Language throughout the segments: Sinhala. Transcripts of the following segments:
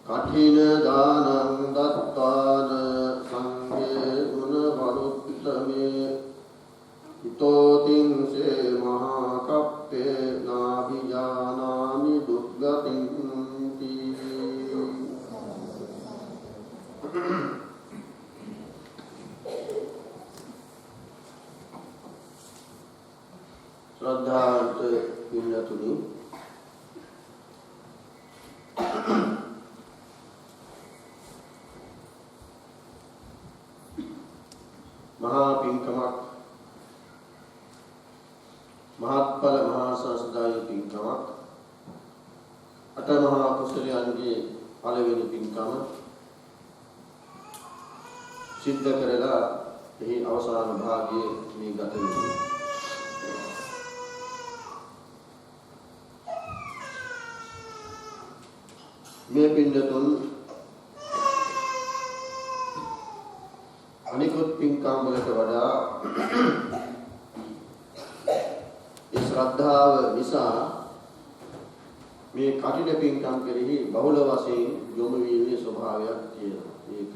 කඨින දානං දත්ත හිතෝතින්සේ මහා කප්පේ නාභිජානාමි දුක්ගතින් ශ්‍රද්ධාවන්ත පින්වතුනි, මහා පින්කමක්, මහත්ඵල මහා සස්දායි පින්කමක්, අටමහා කුසලයන්ගේ පළවෙනි පින්කම සිද්ධ කරලා එහි අවසාන භාගයේ මේ ගත වෙනවා. මේ පින්දතුන් අනිකුත් පින්කම් වලට වඩා ඒ ශ්‍රද්ධාව නිසා මේ කටින පින්කම් කෙරෙහි බහුල වශයෙන් යොමු වීමේ ස්වභාවයක් තියෙනවා. ඒක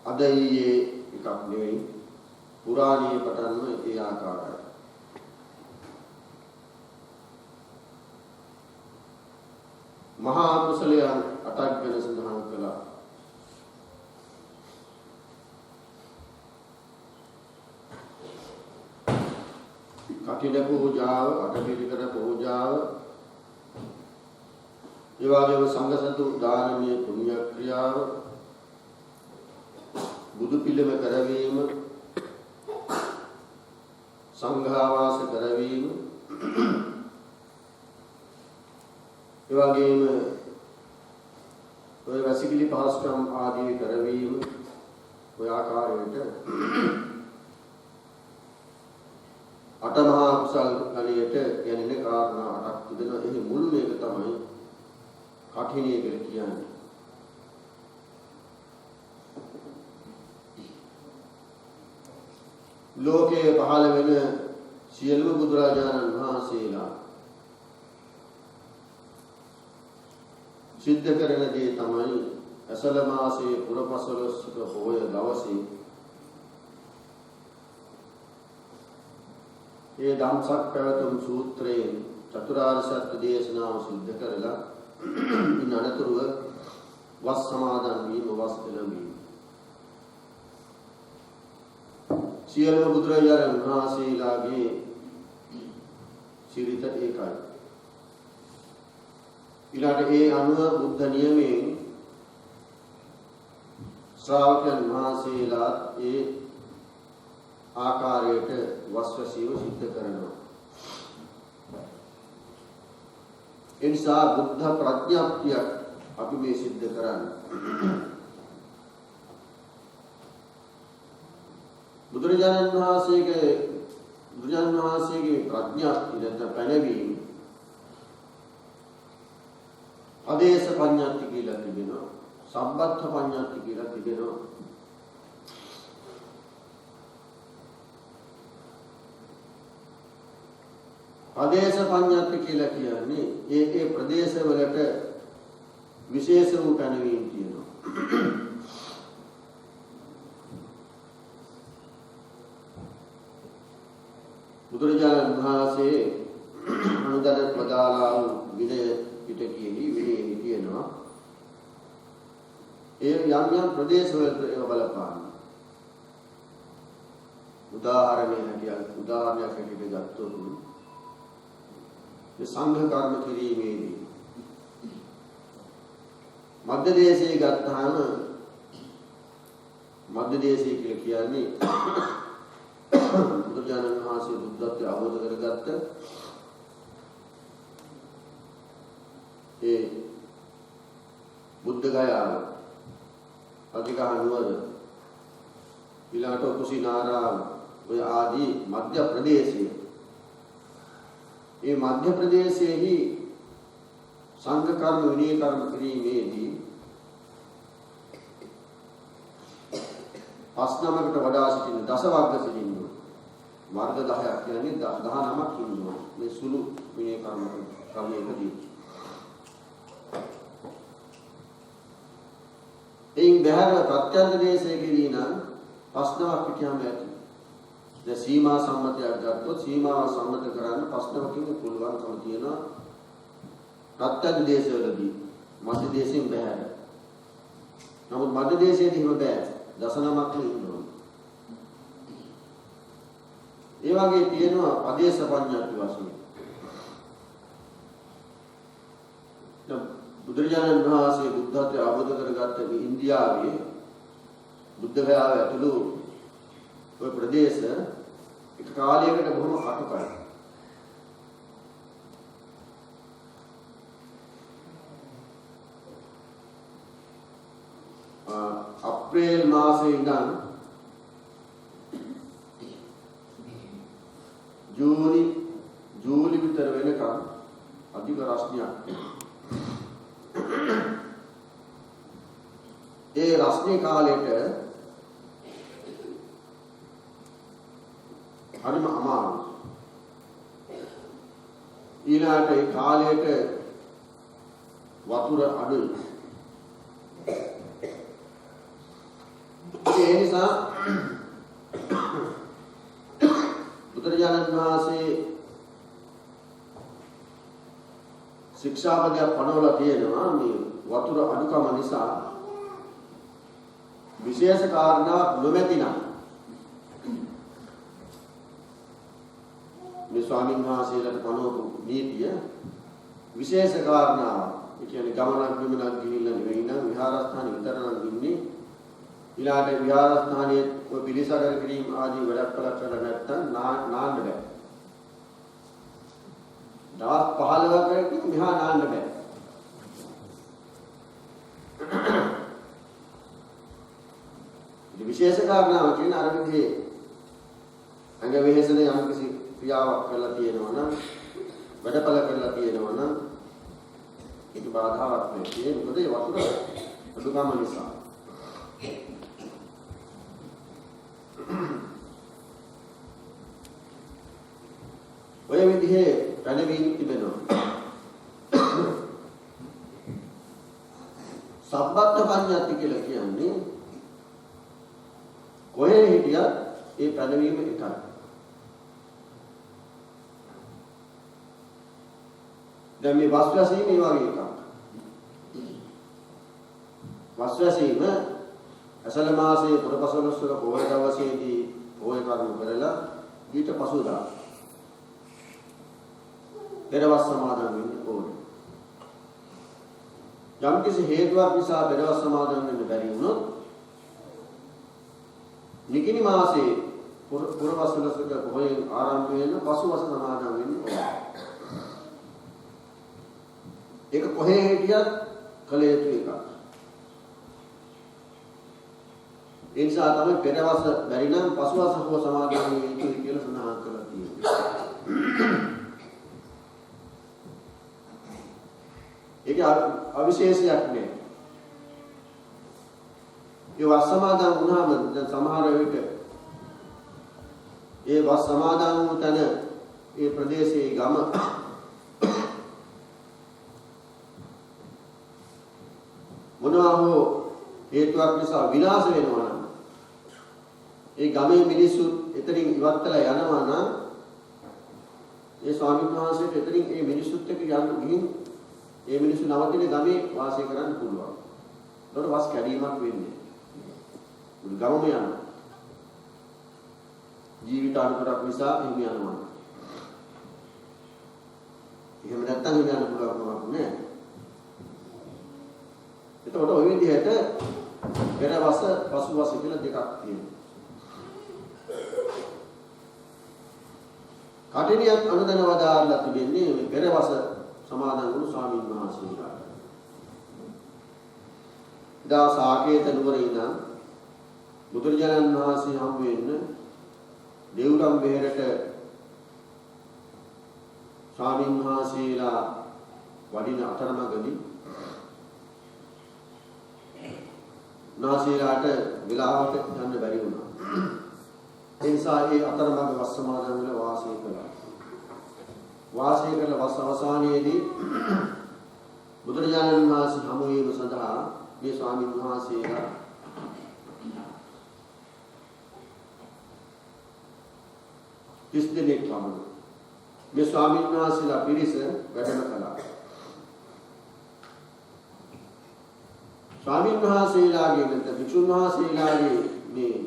අද ඊයේ එකක් නෙවෙයි, පුරාණයේ පටන්ම ඒ ආකාරයි. මහා කුසලයන් 8ක් ගැන සඳහන් කළා. කටින පූජාව, අටපිරිකර පූජාව, ඒ වගේම සංඝසතු දානමය පුණ්‍ය ක්‍රියාව, බුදු පිළිම කරවීම, සංඝාවාස කරවීම, ඒ වගේම ඔය වැසිකිලි පහස්කම් ආදී කරවීම, ඔය ආකාරයට අටමහා කුසල් ගණයට ගැනෙන කාරණා 8ක් තිබෙනවා. එහි මුල් මේක තමයි කඨිනිය කියලා කියන්නේ. ලෝකයේ පහළ වෙන සියලුම බුදුරජාණන් වහන්සේලා සිද්ධ කරන දේ තමයි අසල මාසයේ පුරපසළොස්වක පොහොය දවසේ ඒ ධම්සක් පැවතුම් සූත්‍රයෙන් චතුරාර්ය සත්‍ය දේශනාව සිද්ධ කරලා ඉන් අනතුරුව වස් සමාදන් වීම, වස් එළඹීම. සියලුම බුදුරජාණන් වහන්සේලාගේ සිරිත ඒකයි. ඊළඟට ඒ අනුව බුද්ධ නියමයෙන් ශ්‍රාවකයන් වහන්සේලා ඒ ආකාරයට වස්වැසියව සිද්ධ කරනවා. ඒ නිසා බුද්ධ ප්‍රඥාප්තිය අපි මේ සිද්ධ කරන්නේ. බුදුරජාණන් වහන්සේගේ ප්‍රඥාප්තිය නැත්නම් පැනවීම ආදේශ පඤ්ඤාති කියලා තිබෙනවා, සම්බත්ත පඤ්ඤාති කියලා තිබෙනවා. ආදේශ පඤ්ඤාති කියලා කියන්නේ ඒ ප්‍රදේශවලට විශේෂ වූ පැනවීම තියෙනවා. බුදුරජාණන් වහන්සේ අනුදර වදාළා වූ විනය පිටකයේහි විනයෙහි තියෙනවා. ඒ යම් ප්‍රදේශවලට ඒව බලපාන. උදාහරණයක් හැටියට ගත්තොත් මේ සංඝ කර්ම කිරීමේදී මධ්‍ය දේශයේ ගත්තාම මධ්‍ය දේශය කියලා කියන්නේ බුදුරජාණන් වහන්සේ බුද්ධත්වය අවබෝධ කරගත්ත ඒ බුද්ධ ගයාව, අධිකා නුවර, ඊළඟට කුසිනාරාම, ඔය ආදී මධ්‍ය ප්‍රදේශයේ ඒ මධ්‍ය ප්‍රදේශයේහි සංඝ කර්ම විනය කර්ම කිරීමේදී 5 වඩා සිටින දසවර්ග සිටිනවා. වර්ග 10ක් කියන්නේ 19ක් ඉන්නවා මේ සුළු විනය කර්මයකදී. එයින් බහැර ප්‍රත්‍යන්ත දේශයකදී නම් ප්‍රශ්නාවක් පිටියම ඇති. දැන් සීමා සම්මතයක් ගත්තොත් සීමාව සම්මත කරන්න ප්‍රශ්නවකින් පුළුවන්කම තියෙනවා. ප්‍රත්‍යක්ෂ දේශවලදී මධ්‍ය දේශයෙන් බෑ. නමුත් මධ්‍ය දේශයේදී හිම බෑ. දසනමක් ඉන්නවා. ඒ වගේ තියෙනවා ආදේශ පඤ්ඤාති වශයෙන්. බුදුරජාණන් වහන්සේ බුද්ධත්වයට අවබෝධ කරගත්ත මේ ඉන්දියාවේ බුද්ධ ගයාව ඇතුළු ඔය ප්‍රදේශ එක කාලයකට බොහොම කටුකයි. අප්‍රේල් මාසයේ ඉඳන් ජූලි විතර වෙනකම් අධික රස්නියක්. ඒ රස්නේ කාලෙට හරිම අමාරුයි. ඊළාට ඒ කාලයට වතුර අඩුයි. ඒ නිසා බුදුරජාණන් වහන්සේ ශික්ෂාපදයක් පනවලා තියෙනවා මේ වතුර අඩුකම නිසා විශේෂ කාරණාවක් නොමැතිනම් මේ ස්වාමීන් වහන්සේලාට පනවපු නීතිය විශේෂ කාරණාවක්. ඒ කියන්නේ ගමනක් බිමනක් ගිහිල්ලා නෙවෙයි නම් විහාරස්ථාන විතර නම් ඉන්නේ. ඊළාට විහාරස්ථානයේ ඔය පිළිසකර කිරීම ආදී වැඩක් කරලා නැත්නම් නාන්න බෑ. දවස් 15කට මෙහා නාන්න බෑ. විශේෂ කාරණාව කියන අර විදිහේ අංග වෙහෙසන යම් කිසි ක්‍රියාවක් කරලා තියෙනවා නම් වැඩපල කරලා තියෙනවා නම් ඒක බාධාවක් නෙවෙයි. මොකද ඒ වතුර අඩුකම නිසා. ඔය විදිහේ පැනවීම තිබෙනවා. සබ්බත් පඤ්ඤාති කියලා කියන්නේ කොහේ හිටියත් ඒ පැනවීම එකයි. දැන් මේ වස්වැසීම මේ වගේ එකක්. වස්වැසීම අසල මාසයේ පුරපසළොස්වක පොහොය දවසේදී පොහොය කර්ම කරලා ඊට පසුදා පෙරවස් සමාදන් වෙන්න ඕනේ. යම් කිසි හේතුවක් නිසා පෙරවස් සමාදන් වෙන්න බැරි වුණොත් නිකිණි මාසයේ පුරපසළොස්වක පොහොයෙන් ආරම්භ වෙන පසුවස සමාදන් වෙන්න ඕනේ. ඒක කොහේ හිටියත් කළ යුතු එකක්. ඒ නිසා තමයි පෙරවස බැරි නම් පසුවස හෝ සමාදන් වෙන්න යුතුයි කියලා සඳහන් කරලා තියෙනවා. ඒක අවිශේෂයක් නෙවෙයි. ඒ වස් සමාදන් වුණාම දැන් සමහර විට ඒ වස් සමාදන් වූ තැන ඒ ප්‍රදේශයේ ගම මොනවා හෝ හේතුවක් නිසා විනාශ වෙනවා නම් ඒ ගමේ මිනිස්සු එතනින් ඉවත්ලා යනවා නම් ඒ ස්වාමීන් වහන්සේට එතනින් ඒ මිනිස්සුත් එක්ක යන්න ගිහින් ඒ මිනිස්සු නවතින ගමේ වාසය කරන්න පුළුවන්. ඒකට වස් කැඩීමක් වෙන්නේ. ගමම යනවා. ජීවිත අනුතරක් නිසා එහෙම යනවා. එහෙම නැත්තම් යන්න පුළුවන් කමක් නෑ. එතකොට ওই විදිහට පෙරවස පසුවස කියලා දෙකක් තියෙනවා. කටිනියක් අනුදැන වදාarලා තිබෙන්නේ මේ පෙරවස සමාදන් වුණු ස්වාමීන් වහන්සේලාට. දා සාකේත නුවර ඉඳන් බුදුරජාණන් වහන්සේ හමු වෙන්න දෙව්රම් වෙහෙරට ස්වාමීන් වහන්සේලා වඩින අතරමඟදී නාසීලාට විලාවට යන්න බැරි වුණා. ඒ නිසා ඒ අතරමඟ වස් සමාදන් වෙලා වාසය කළා. වාසය කළ වස් අවසානයේදී බුදුරජාණන් වහන්සේ හමු වීම සඳහා මේ ස්වාමීන් වහන්සේලා 30 දෙනෙක් පමණ මේ ස්වාමීන් වහන්සේලා පිරිස වැඩම කළා. ස්වාමීන් වහන්සේලාගේ නැත්නම් භික්ෂුන් වහන්සේලාගේ මේ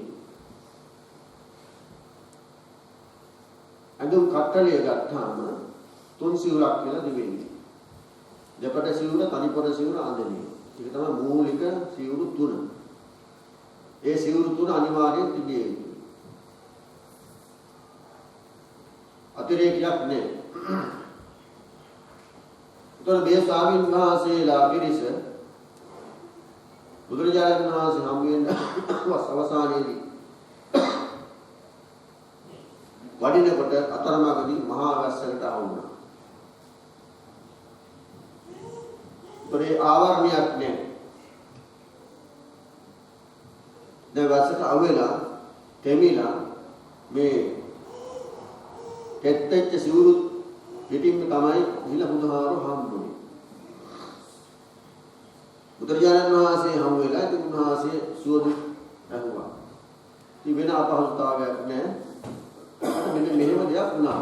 අඳුම් කට්ටලිය ගත්තාම තුන් සිවුරක් කියලා දෙවෙන්නේ. දෙපට සිවුර, තනිපොට සිවුර, අඳිනේ. ඒක තමයි මූලික සිවුරු තුන. ඒ සිවුරු තුන අනිවාර්යෙන් තිබිය යුතුයි. අතිරේකයක් නැහැ. උතන මේ ස්වාමීන් වහන්සේලා පිරිස බුදුරජාණන් වහන්සේ හම් වෙන අවසානයේදී වඩිනකොට අතරමඟදී මහා වැස්සකට ආ වුණා. ඒ ආවරණයක් නැහැ. දැන් වැස්සට අවුලා තෙමිලා මේ කෙත්තෙච්ච සිවුරු පිටින්ම තමයි ගිහිලා බුදුහාරෝ හම්බුනේ. බුදුරජාණන් වහන්සේ හමු වෙලා ඉතින් උන්වහන්සේ සුවද ඇහුවා. ඉතින් වෙන අපහසුතාවයක් නැහැ. මෙන්න මෙහෙම දෙයක් වුණා.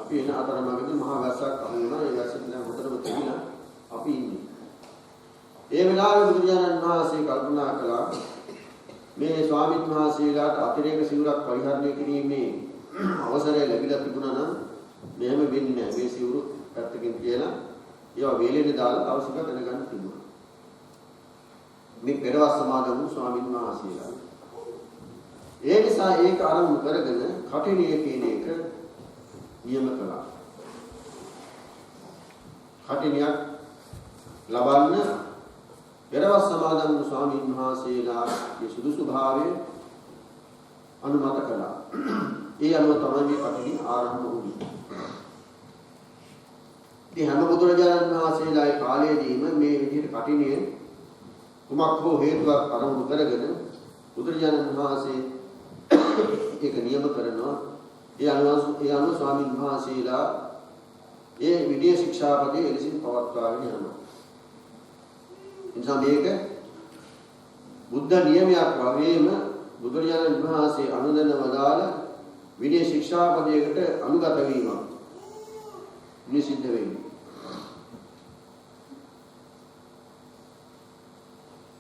අපි එන අතරමඟදී මහා වැස්සක් අහු වුණා. ඒ වැස්සෙන් දැන් හොඳටම තෙමිලා අපි ඉන්නේ. ඒ වෙලාවේ බුදුරජාණන් වහන්සේ කල්පනා කළා මේ ස්වාමීන් වහන්සේලාට අතිරේක සිවුරක් පරිහරණය කිරීමේ අවසරය ලැබිලා තිබුණා නම් මෙහෙම වෙන්නේ නැහැ. මේ සිවුරු පැත්තකින් කියලා ඒවා වේලෙන්නේ දාලා අවශ්‍යක දැනගන්න තිබුණා. මේ පෙරවස් සමාදන් වූ ස්වාමීන් වහන්සේලා. ඒ නිසා ඒක ආරම්භ කරගෙන කටිනිය කියන එක නියම කළා. කටිනියක් ලබන්න පෙරවස් සමාදන් වූ ස්වාමීන් වහන්සේලාගේ සුදුසු භාවය අනුමත කළා. ඒ අනුව තමයි මේ කටිනිය ආරම්භ වුනේ. ඉතින් හැම බුදුරජාණන් වහන්සේලාගේ කාලයේදීම මේ විදිහට කටිනිය කුමක් හෝ හේතුවක් අරමුණු කරගෙන බුදුරජාණන් වහන්සේ ඒක නියම කරනවා. ඒ අනුව ස්වාමීන් වහන්සේලා ඒ විද්‍ය ශික්ෂාපදයේ එලෙසින් පවත්වාගෙන යනවා. එනිසා මේක බුද්ධ නියමයක් වගේම බුදුරජාණන් වහන්සේ අනුදැන වදාළ විද්‍ය ශික්ෂාපදයකට අනුගත වීමක් නිසිද්ධ වෙන්නේ.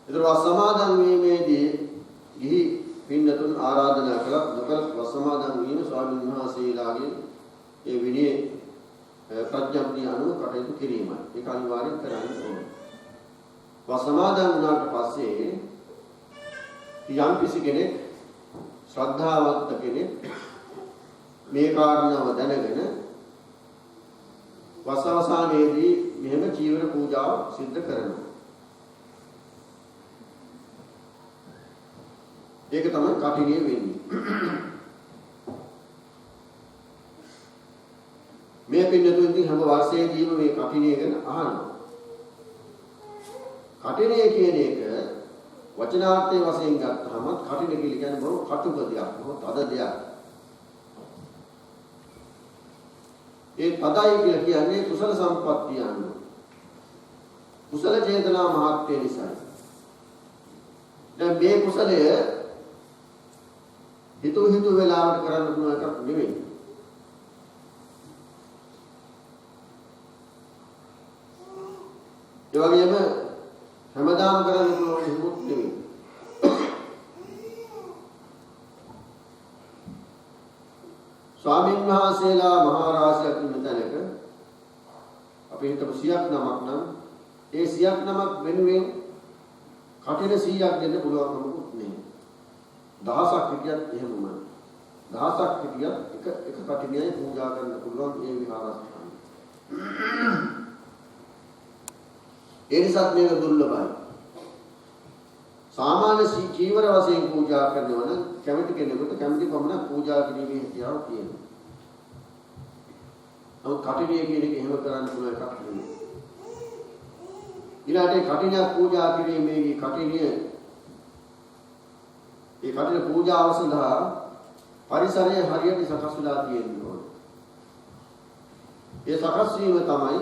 ඒතර සමාදන් වීමේදී ගිහි පින්නතුන් ආරාධනා කළා නොකල සමාදන් වීම ස්වාමීන් වහන්සේලාගේ ඒ විනය ප්‍රඥප්තිය අනුව කටයුතු කිරීමයි. ඒක අනිවාර්යෙන් කරන්න ඕනේ. සමාදන් වුණාට පස්සේ යම් කිසි කෙනෙක් ශ්‍රද්ධාවන්ත කෙනෙක් මේ කාරණාව දැනගෙන වසවසානයේදී මෙහෙම චීවර පූජාව සිද්ධ කරනවා. ඒක තමයි කටිනිය වෙන්නේ. මේ පින්නතුන් ඉතින් හැම වර්ෂයේදීම මේ කටිනිය ගැන අහනවා. කටිනිය කියන එක වචනාර්ථයේ වශයෙන් ගත්තහම කටිනිය කියන්නේ බොහොම කටුක දෙයක්, බොහොම තද දෙයක්. ඒ තදයි කියලා කියන්නේ කුසල සම්පත්තිය අනුව. කුසල චේතනා මහත්ය නිසා. දැන් මේ කුසලය හිතු වෙලාවට කරන්න පුළුවන් එකක් නෙවෙයි. ඒ වගේම හැමදාම කරන්න පුළුවන් එකක් නෙවෙයි. ස්වාමීන් වහන්සේලා මහා රාශියක් ඉන්න තැනක අපි හිතමු 100ක් නමක් නම් ඒ 100ක් නමක් වෙනුවෙන් කටින 100ක් දෙන්න පුළුවන් කමකුත් නෑ. 1000ක් හිටියත් එහෙමමයි. 1000ක් හිටියත් එක කටිනියයි පූජා කරන්න පුළුවන් මේ විහාරස්ථානය. ඒ නිසා මේක දුර්ලභයි. සාමාන්‍ය චීවර වශයෙන් පූජා කරනවා නම් කැමති කෙනෙකුට කැමති පමණක් පූජා කිරීමේ හැකියාව තියෙනවා. නමුත් කටිනිය කියන එක එහෙම කරන්න පුළුවන් එකක් නෙමෙයි. ඊළාට කටිනියක් පූජා කිරීමේදී කටිනිය ඒ කටින පූජාව සඳහා පරිසරය හරියට සකස් වෙලා තියෙනවා. ඒ සකස් වීම තමයි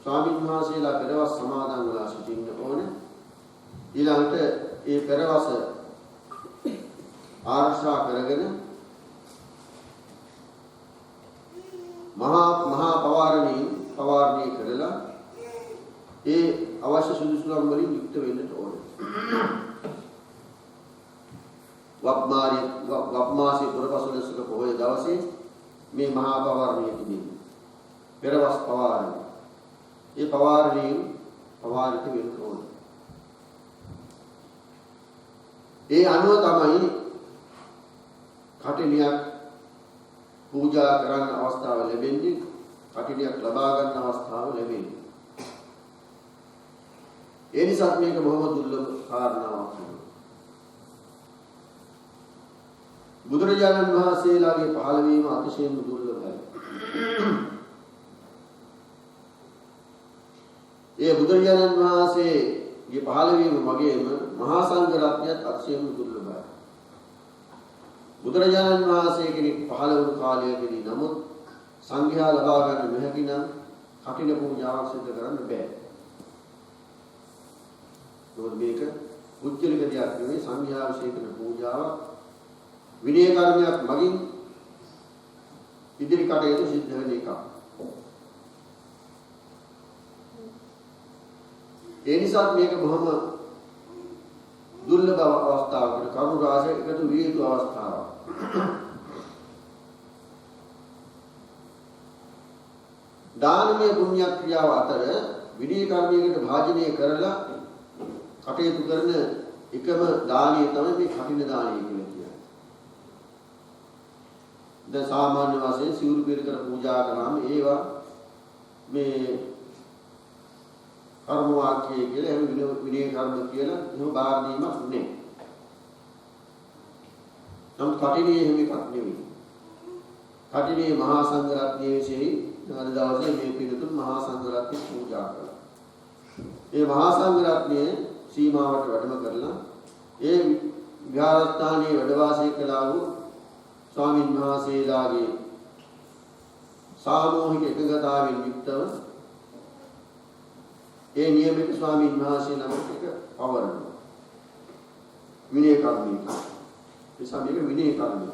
ස්වාමීන් වහන්සේලා පෙරවස් සමාදන් වෙලා සිටින්න ඕනේ. ඊළඟට ඒ පෙරවස ආරක්ෂා කරගෙන මහා පවාරණී කරලා ඒ අවශ්‍ය සුදුසුකම් වලින් යුක්ත වෙන්නට ඕනේ. වප්මාසී පුරපසළොස්වක පොහොය දවසේ මේ මහා පවාරණී තිබෙනවා. පෙරවස් පවාරණී. ඒ පවාරණී පවාරිත වෙන්න ඕනේ. ඒ අනුව තමයි කටිනියක් පූජා කරන්න අවස්ථාව ලැබෙන්නේ, කටිනියක් ලබා ගන්න අවස්ථාව ලැබෙන්නේ. ඒ නිසා මේක බොහොම දුර්ලභ කාරණාවක්. බුදුරජාණන් වහන්සේලාගේ පහළ වීම අතිශයින්ම දුර්ලභයි. ඒ බුදුරජාණන් වහන්සේගේ පහළ වීම වගේම මහා සංඝ රත්නයත් අතිශයින්ම දුර්ලභයි. බුදුරජාණන් වහන්සේ කෙනෙක් පහළ වුණු කාලයකදී නමුත් සංඝයා ලබා ගන්න නොහැකි නම් කටින පූජාවක් සිදු කරන්න බෑ. මොකද මේක උච්චලික දෙයක් නෙවෙයි, සංඝයා විශේෂ කරන පූජාවක්. විනය කර්මයක් මගින් ඉදිරි කටයුතු සිද්ධ වෙන එකක්. ඒ නිසා මේක බොහොම දුර්ලභ අවස්ථාවකට කරුණු රාශියකට විය යුතු අවස්ථාවක්. දානමය පුණ්‍ය ක්‍රියාව අතර විනය කර්මයකට භාජනය කරලා කටයුතු කරන එකම දානය තමයි මේ කටින දානය කියලා කියන්නේ. දැන් සාමාන්‍ය වශයෙන් සිවුරු පිළිකර පූජා කරාම ඒවා මේ කර්ම වාක්‍ය කියලා එහෙම විනය කර්ම කියලා එහෙම බාර දීමක් නෑ. නම් කටිනේ එහෙම එකක් නෙවෙයි. කටිනේ මහා සංඝ රත්නයේ විශේෂයි අද දවසේ මේ පිළිතුරු මහා සංඝ රත්නය පූජා කළා. ඒ මහා සංඝ රත්නයේ සීමාවට වැඩම කරලා ඒ විහාරස්ථානයේ වැඩ වාසය කළා වූ ස්වාමීන් වහන්සේලාගේ සාමූහික එකඟතාවයෙන් යුක්තව ඒ නියමිත ස්වාමීන් වහන්සේ නමක් එක පවරනවා. විනය කර්මය. නිසා මේක විනය කර්මය.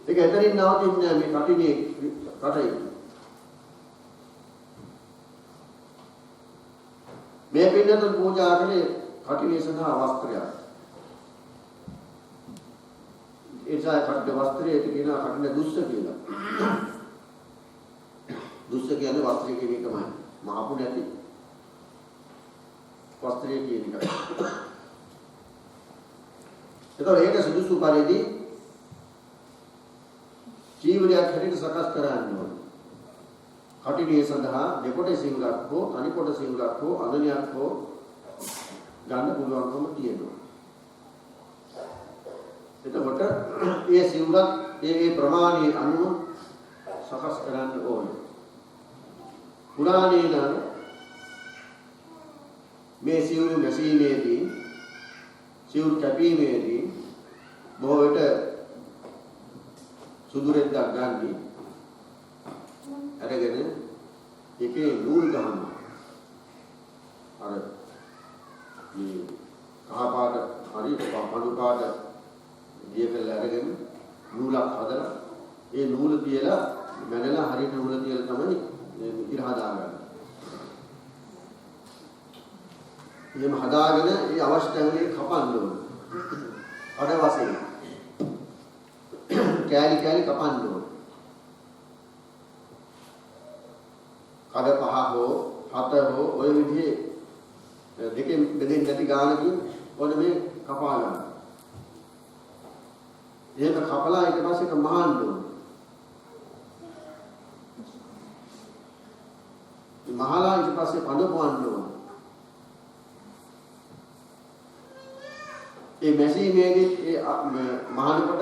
ඒක ඇතරින් නවතින්නේ මේ කටිනේ කටයි. මේ පින්නතුන් පූජා කළේ කටිනේ සඳහා වස්ත්‍රයක්. ඒසයි කටින වස්ත්‍රයට කියනවා කටින දුස්ස කියලා. දුස්ස කියන්නේ වස්ත්‍රය කියන එකමයි. මහපු නැති වස්ත්‍රය කියන එක. ඒතකොට ඒක සුදුසු පරිදි ජීවනයක් හැටියට සකස් කරන්න ඕනේ. කටිනේ සඳහා දෙකොට සිංගක් හෝ අනිකොට සිංගක් හෝ අගණයක් හෝ ගන්න පුළුවන්කම තියෙනවා. එතකොට ඒ සිංගක් ඒ ප්‍රමාණයේ අනුව සකස් කරන්න ඕනේ. පුරාණේ නම් මේ සිවුරු මැසීමේදී සිවුරු කැපීමේදී බොහෝ විට සුදු රෙද්දක් ගන්නේ අරගෙන ඒකේ නූල් ගහනවා. අර මේ කහ පාට හරි පඳු පාට දියකල අරගෙන නූලක් හදලා ඒ නූල තියලා මැනලා හරියට නූල තියලා තමයි ඉර හදාගන්නේ. එහෙම හදාගෙන ඒ අවශ්‍ය තැනදී කපන්න ඕනේ. අඩ වශයෙන් කෑලි කෑලි කපන්න ඕනේ. කඩ පහ හෝ හත හෝ ඔය විදිහේ දෙකෙන් බෙදෙන්නේ නැති ගානකින් ඔන්න මේ කපා ගන්න. එහෙම කපලා ඊට පස්සේ ඒක මහන්න ඕනේ. මහලා ඊට පස්සේ පඳපවන්න ඕනේ. ඒ මැසීමේදී ඒ මහානකොට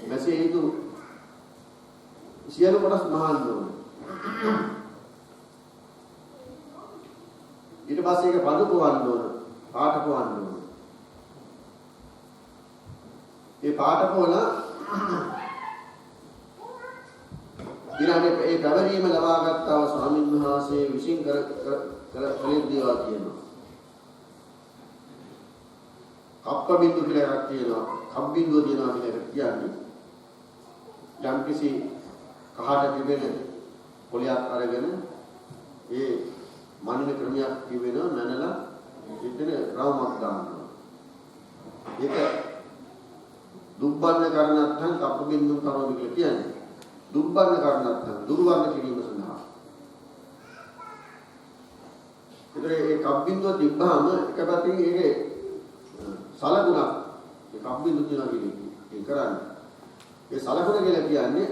මැසිය යුතු සියලු කොටස් මහන්න ඕනේ. ඊට පස්සේ ඒක පඳපවන්න ඕනේ. පාට පවන්න ඕනේ. ඒ පාට පොවලා ඊළඟට ඒ පැවරීම ලබා ගත්තා ස්වාමීන් වහන්සේ විසින් කර දේවා කියනවා. කප්ප බින්දු කියලා එකක් තියෙනවා. කප් බින්දුව කියනවා කියන එක කියන්නේ යම් කිසි කහට තිබෙන පොලියක් අරගෙන ඒ මනින ක්‍රමයක් කියවෙනවා මනලා එතන රවුමක් දානවා. ඒක දුබ්බන්න කරණත්තන් කප්ප බින්දුම් කරනවා කියලා කියන්නේ. දුබ්බන්න කරණත්තන් දුර්වර්ණ කිරීම සඳහා. ඒතර ඒ කප් බින්දුව තිබ්බාම එක පැත්තකින් ඒකේ සලකුණක් ඒ කප් බින්දුව තියනවා කියන්නේ ඒ කරන්නේ. ඒ සලකුණ කියලා කියන්නේ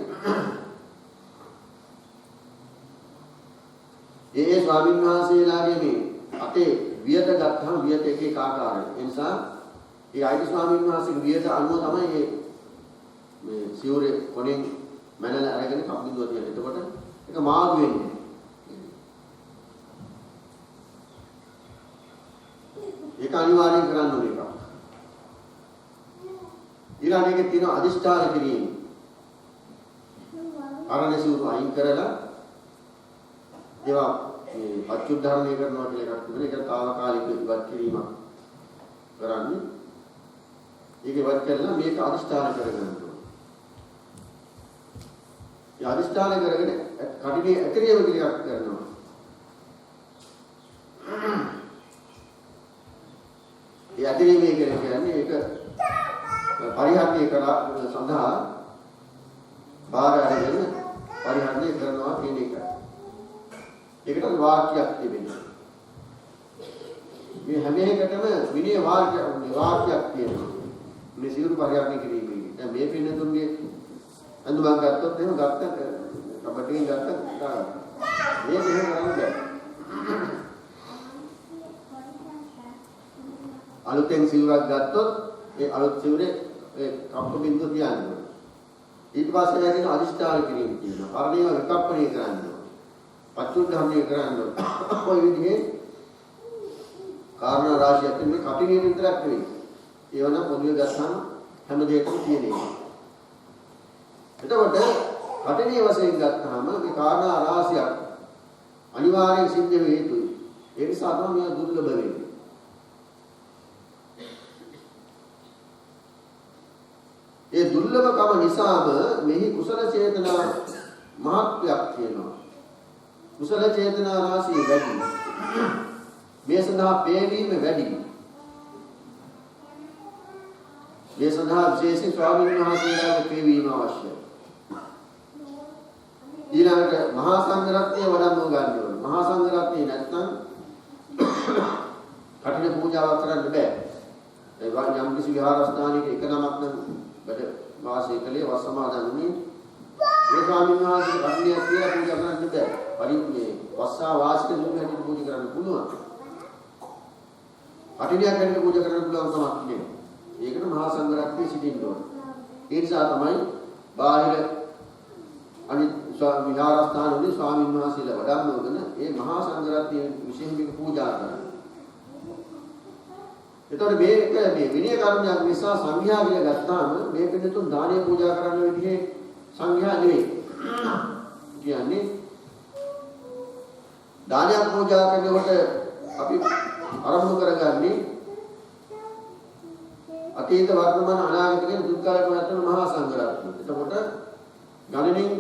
ඒ ස්වාමීන් වහන්සේලාගේ මේ අතේ වියත ගත්තාම වියත එක එක ආකාරයි. ඒ නිසා ඒ ආයත ස්වාමීන් වහන්සේගේ වියත අනුව තමයි මේ සිවුරේ කොණෙන් මනල අරගෙන කප්පිදුව තියෙන්නේ. එතකොට ඒක මාළු වෙන්නේ. ඒක අනිවාර්යෙන් කරන්න ඕනේ එකක්. ඊළඟ එකේ තියෙන අදිෂ්ඨාන කිරීම. අරණ සිවුරු අයින් කරලා ඒවා මේ පච්චුද්ධාරණය කරනවා කියලා එකක් තිබුණා. ඒක తాවකාලික ඉවත් කිරීමක් කරන්නේ. ඒක ඉවත් කරලා මේක අදිෂ්ඨාන කරගන්න ඕනේ. ඒ අදිෂ්ඨාන කරගෙන කටිනේ ඇතිරියම කියලා එකක් කරනවා. ඒ ඇතිරීමේ කියන්නේ ඒක පරිහරණය කරලා සඳහා බාර අරගෙන පරිහරණය කරනවා කියන එක. ඒකට වාක්‍යයක් තිබෙනවා. මේ හැම එකටම විනය වාක්‍යයක් තියෙනවා. මේ සිවුරු පරිහරණය කිරීමේ. දැන් මේ පින්නතුන්ගේ අඳුමක් ගත්තොත් එහෙම ගත්ත කපටින් ගත්ත මේක එහෙම කරන්න බෑ. අලුතෙන් සිවුරක් ගත්තොත් ඒ අලුත් සිවුරේ ඒ කප්ප බින්දුව තියන්න. ඊට පස්සේ ඇදින අදිෂ්ඨාන කිරීම කියනවා. පරිණිම විකප්පණය කරන්න. පච්චුද්ධාරණය කරන්න. කොයි විදිහේ කාරණා රාශියක් මේ කටිනේ විතරක් නෙවෙයි. ඒවන පොදුවේ ගත්තාම හැම දෙයකම තියෙනවා. එතකොට කටිනේ වශයෙන් ගත්තාම මේ කාරණා රාශියක් අනිවාර්යෙන් සිද්ධ වෙ යුතුයි. ඒ නිසා තමයි මේ දුර්ලභ වෙන්නේ. ඒ දුර්ලභකම නිසාම මෙහි කුසල චේතනා මහත්යක් තියෙනවා. කුසල චේතනා රාශිය වැඩි. මේ සඳහා පේවීම වැඩි. මේ සඳහා විශේෂ ස්වාමීන් වහන්සේලාගේ පේවීම අවශ්‍යයි. ඊළඟට මහා සංඝ රත්නය වඩම්ම ගන්න ඕනේ. මහා සංඝ රත්නය නැත්නම් කටින පූජාවක් කරන්න බෑ. ඒ වගේ යම් කිසි විහාරස්ථානයක එක නමක් නම් බඩ වාසය කලේ වස් සමාදන් වුණේ ඒ ස්වාමීන් වහන්සේ කටිනියක් කියලා පූජා කරන්න බෑ. පරිපූර්ණේ වස්සා වාසික දුන්නට පූජා කරන්න පුළුවන්. කටිනියක් කරන්න පූජා කරන්න පුළුවන් කමක් නෙවෙයි. ඒකට මහා සංඝ රත්නය සිටින්න ඕනේ. ඒ නිසා තමයි බාහිර අනිත් විහාරස්ථාන වලින් ස්වාමීන් වහන්සේලා වඩම්මවගෙන ඒ මහා සංඝ රත්නය විශේෂයෙන් පූජා කරනවා. එතකොට මේක මේ විනය කර්මයක් නිසා සංඝයා කියලා ගත්තාම මේ පිටුතුන් දානය පූජා කරන්න විදිහේ සංඝයා නෙවෙයි. කියන්නේ දානය පූජා කරනකොට අපි ආරම්භ කරගන්නේ අතීත වර්තමාන අනාගත කියන දුක්ඛාලක වර්තන මහා සංඝ රත්නය. එතකොට ගණනින්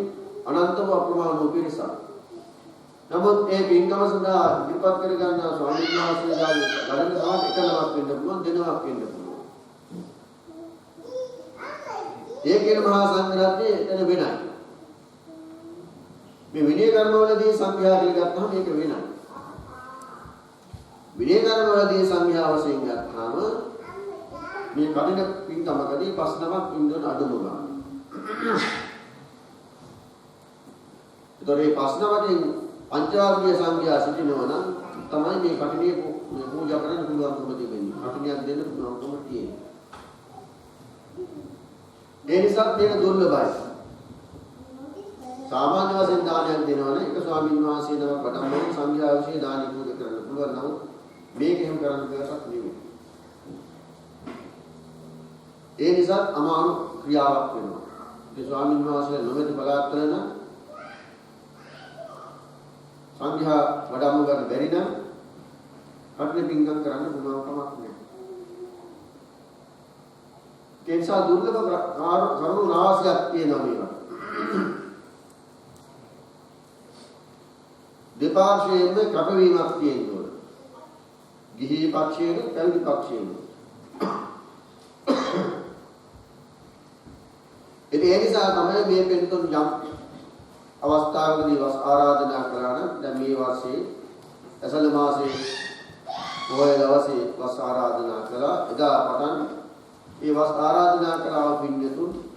අනන්තව අප්‍රමාණ වූ පිරිසක්. නමුත් ඒ පින්කම සඳහා ඉදිරිපත් කර ගන්නා ස්වාමීන් වහන්සේලාගේ ගණන සමහර එක නමක් වෙන්න පුළුවන් දෙනමක් වෙන්න පුළුවන්. ඒ කියන මහා සංඝ රත්නය එතන වෙනයි. මේ විනය කර්මවලදී සංඝයා කියලා ගත්තාම මේක වෙනයි. විනය කර්මවලදී සංඝයා වශයෙන් ගත්තාම මේ කඩින පින්කමකදී 5 නමක් ඉන්නන අඩුම ගන්න. ඒතොර මේ 5 නමකින් පංචවාර්ගීය සංඝයා සිටිනවා නම් තමයි මේ කටිනේ පූජා කරන්න පුළුවන්කම තිබෙන්නේ. කටිනියක් දෙන්න පුළුවන්කම තියෙන්නේ. ඒ නිසා මේක දුර්ලභයි. සාමාන්‍ය වශයෙන් දානයක් දෙනවා නම් එක ස්වාමීන් වහන්සේ නමක් වඩම්මන සංඝයා විශ්ේ දානි පූජා කරන්න පුළුවන්. නමුත් මේක එහෙම කරන්න දෙයක් නෙවෙයි. ඒ නිසා අමාරු ක්‍රියාවක් වෙනවා. ඒ ස්වාමීන් වහන්සේලා නොමැති බලාත්කරන නම් සංඝයා වඩම්ම ගන්න බැරි නම් කටින පින්කම් කරන්න පුළුවන් කමක් නැහැ. ඒ නිසා දුර්ලභ කරුණු රාශියක් තියෙනවා මේවා. දෙපාර්ශ්වයෙන්ම කැපවීමක් තියෙනවා. ගිහි පක්ෂයේ පැවිදි පක්ෂයේ. ඒ නිසා තමයි මේ පෙන්තුන් යම් අවස්ථාවකදී වස් ආරාධනා කරා නම් දැන් මේ වර්ෂයේ ඇසළ මාසයේ පොය දවසේ වස් ආරාධනා කළා. එදා පටන් ඒ වස් ආරාධනා කළා පින්නතුන්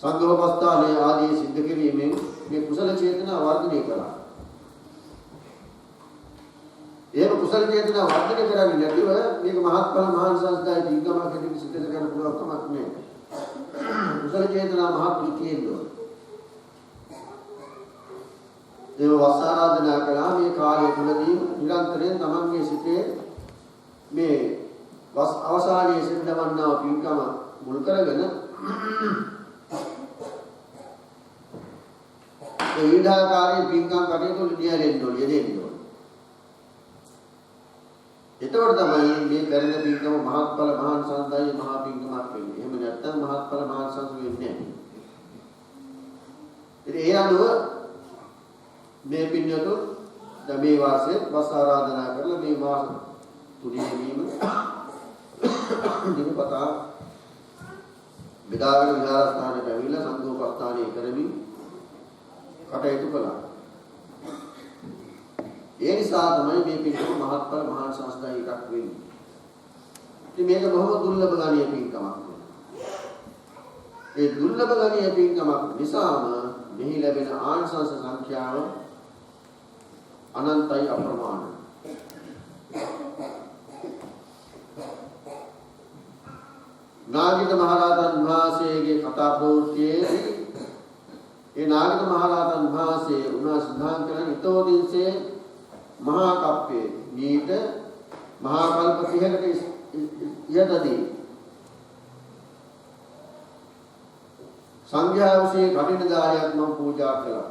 සංඝෝපස්ථානයේ ආදී සිද්ධ කිරීමෙන් මේ කුසල චේතනා වර්ධනය කළා. ඒක කුසල චේතනා වර්ධනය කරන්නේ නැතිව මේක මහත්ඵල මහාන් සංස්කාරයේ දීගමක් හැටියට සිද්ධ කරගන්න පුළුවන් කමක් නෑ. කුසල චේතනා මහත් තියෙනවා. ඒ වස් ආරාධනා කළා මේ කාලය තුලදී නිරන්තරයෙන් තමන්ගේ සිතේ මේ වස් අවසානයේ සිද්ධවන්නා පින්කම මුල් කරගෙන ඒ විවිධාකාරී පින්කම් කටයුතු නියැලෙන්න ඕනේ යෙදෙන්න ඕනේ. එතකොට තමයි මේ කරන පින්කම මහත්ඵල මහාන් සංසාරයේ මහා පින්කමක් වෙන්නේ. එහෙම නැත්නම් මහත්ඵල මහාන් සංසාර වෙන්නේ නැහැ. ඉතින් ඒ අනුව මේ පින්යතු දැන් මේ වාසයේ වස් ආරාධනා කරලා මේ මාස තුනේ වීම දිනපතා බෙදාගෙන විහාරස්ථානයට ඇවිල්ලා සංඝෝපස්ථානයේ කරමින් කටයුතු කළා. ඒ නිසා තමයි මේ පින්කම මහත්ඵල මහාන් සංස්කාරය එකක් වෙන්නේ. ඉතින් මේක බොහොම දුර්ලභ ගණීය පින්කමක්. ඒ දුර්ලභ ගණීය පින්කමක් නිසාම මෙහි ලැබෙන ආනිසංස සංඛ්‍යාව අනන්තයි අප්‍රමාණයි. නාගිත මහරහතන් වහන්සේගේ කතා ප්‍රවෘත්තියේදී ඒ නාගිත මහරහතන් වහන්සේ උන්වහන්සේ කරන ඊතෝදින්සේ මහා කප්පේ නීත මහා කල්ප 30කට යටදී සංඝයා විසේ කටින දායයක් මම පූජා කළා.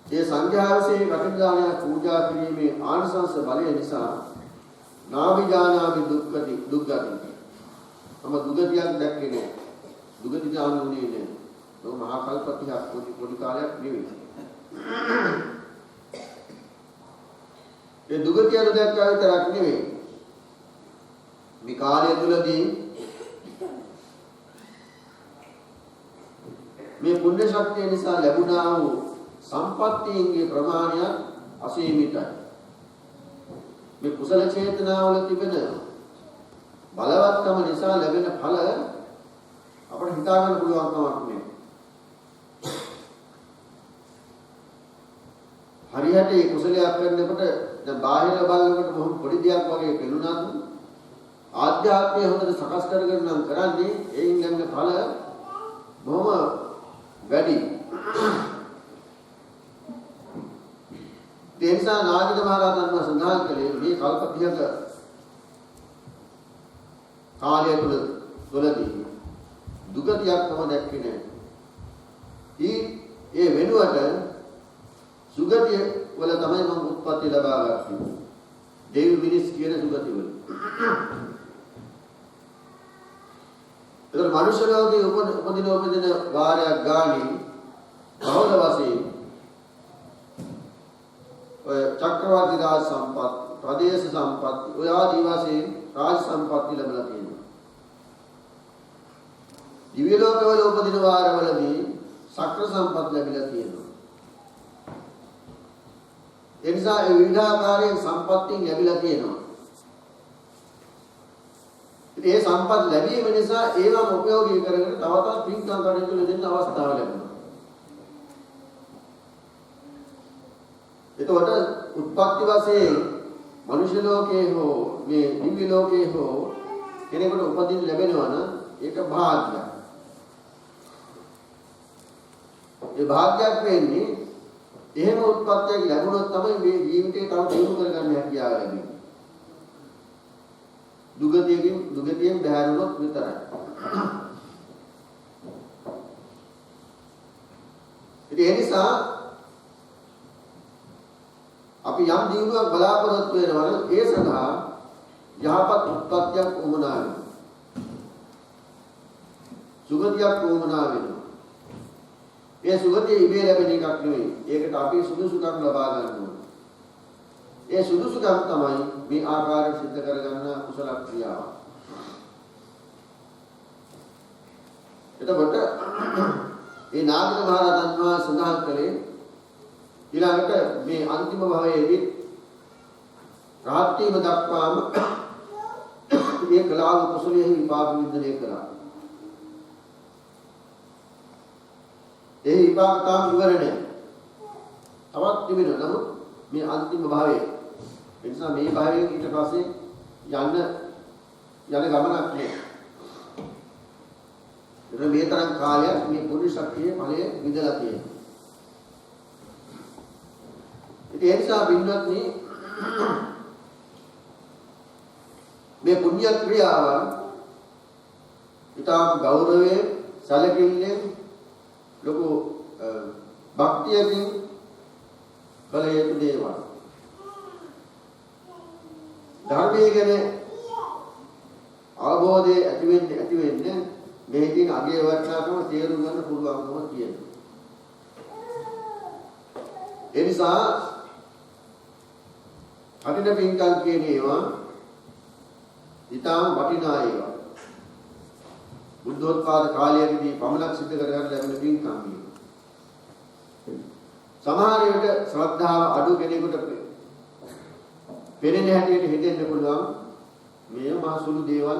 ඒ සංඝයා විසේ කටින දායයක් පූජා කිරීමේ ආනිසංස බලය නිසා නාවිජානාමි දුක්ගති. මම දුගතියක් දැක්කේ නෑ. දුගති ඥානුනේ නෑ. ඒක මහා කල්ප 30ක් පොඩි කාලයක් නෙවෙයි. ඒ දුගතිය දැක්කා විතරක් නෙවෙයි. මේ කාලය තුලදී මේ පුණ්‍ය ශක්තිය නිසා ලැබුණා වූ සම්පත්තියන්ගේ ප්‍රමාණය අසීමිතයි. මේ කුසල චේතනාවල තිබෙන බලවත්කම නිසා ලැබෙන ඵල අපිට හිතා ගන්න පුළුවන් කමක් නෑ. හරියට මේ කුසලයක් කරනකොට දැන් බාහිර බලනකොට බොහොම පොඩි දෙයක් වගේ පෙනුනත් ආධ්‍යාත්මය හොඳට සකස් කරගෙන නම් කරන්නේ ඒයින් ලැබෙන ඵල බොහොම වැඩි. දේශනා නාගිත මහරහතන් වහන්සේ සඳහන් කළේ මේ කල්ප 30ක කාලය තුලදී දුගතියක් තම දැක්කේ නැහැ. ඒ වෙනුවට සුගතිය වල තමයි මම උත්පත්ති ලබා ගත්තේ. දෙවි මිනිස් කියන සුගතිය වල. ඒතර මනුෂ්‍ය ලෝකයේ උපදින වාරයක් ගානේ බහුල වශයෙන් ඔය චක්‍රවර්ති රාජ සම්පත්, ප්‍රදේශ සම්පත්, ඔය ආදී වශයෙන් රාජ සම්පත් ලැබලා තියෙනවා. දිව්‍ය ලෝකවල උපදින වාරවලදී සක්‍ර සම්පත් ලැබිලා තියෙනවා. ඒ නිසා ඒ විවිධාකාරයෙන් සම්පත්තින් ලැබිලා තියෙනවා. ඒ සම්පත් ලැබීම නිසා ඒවම උපයෝගී කරගෙන තව තවත් පින්කම් කටයුතු දෙන්න අවස්ථාව ලැබෙනවා. එතකොට උත්පත්ති වශයෙන් මනුෂ්‍ය ලෝකයේ හෝ මේ දිව්‍ය ලෝකයේ හෝ කෙනෙකුට උපදින්න ලැබෙනවා නම් ඒක භාග්‍යයක්. ඒ භාග්‍යයක් වෙන්නේ එහෙම උත්පත්තියක් ලැබුණොත් තමයි මේ ජීවිතේ තව දියුණු කරගන්න හැකියාව ලැබෙන්නේ. දුගතියෙන් බැහැරුණොත් විතරයි. ඒ නිසා අපි යම් දියුණුවක් බලාපොරොත්තු වෙනවා නම් ඒ සඳහා යහපත් උත්පත්තියක් උමනා වෙනවා. සුගතියක් වුණා වෙනවා. ඒ සුගතිය ඉබේ ලැබෙන එකක් නෙවෙයි. ඒකට අපි සුදුසුකම් ලබා ගන්න ඕනේ. ඒ සුදුසුකම් තමයි මේ ආකාරයෙන් සිද්ධ කරගන්න කුසල ක්‍රියාව. එතකොට ඒ නාගික මහ රහතන් වහන්සේ සඳහන් කළේ ඊළඟට මේ අන්තිම භවයේදී රාහත් වීම දක්වාම මේ කලාව කුසලයේ විපාක විඳිනේ කළා. ඒ විපාක තාම ඉවර නැහැ. තවත් තිබෙනවා. නමුත් මේ අන්තිම භවයේ ඒ නිසා මේ භවයෙන් ඊට පස්සේ යන්න ගමනක් නෑ. ඒක මේ තරම් කාලයක් මේ පුරුෂ ශක්තියේ ඵලය විඳලා තියෙනවා. ඉතින් ඒ නිසා බින්වත්නි මේ පුණ්‍ය ක්‍රියාව ඊටම ගෞරවයෙන් සැලකිල්ලෙන් ලොකු භක්තියකින් කළ යුතු දේවල්. ධර්මයේ ගැන අවබෝධය ඇති වෙන්නේ මේ තියෙන අගේ වටිනාකම තේරුම් ගන්න පුළුවන්කම තියෙනවා. ඒ නිසා කටින පින්කම් කියන ඒවා ඊටම වටිනා ඒවා. බුද්ධෝත්පාද කාලයේදී පමණක් සිද්ධ කරගන්න ලැබෙන පින්කම් වීම. සමහර විට ශ්‍රද්ධාව අඩු කෙනෙකුට පෙරෙන හැටියට හිතෙන්න පුළුවන් මේ මහ සුළු දේවල්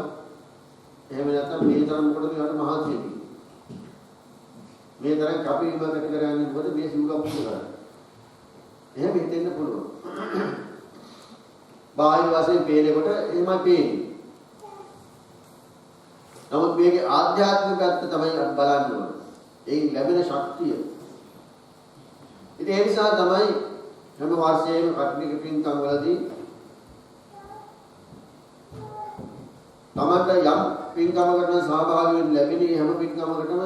එහෙම නැත්නම් මේ තරම් මොකටද ඒවට මහන්සිය දෙන්නේ. මේ තරම් කපීම කැටි කරන්නේ මොකද මේ සිවුරක් පුරනවා. එහෙම හිතෙන්න පුළුවන්. බාහිර වශයෙන් පේනකොට එහෙමයි පේන්නේ. නමුත් මේකේ ආධ්‍යාත්මික පැත්ත තමයි අපි බලන්න ඕනේ. ඒකෙන් ලැබෙන ශක්තිය. ඉතින් ඒ නිසා තමයි හැම වර්ෂයේම කට්ටික පින්කම් වලදී තමන්ට යම් පින්කමකට සහභාගී වෙන්න ලැබෙන හැම පින්කමකටම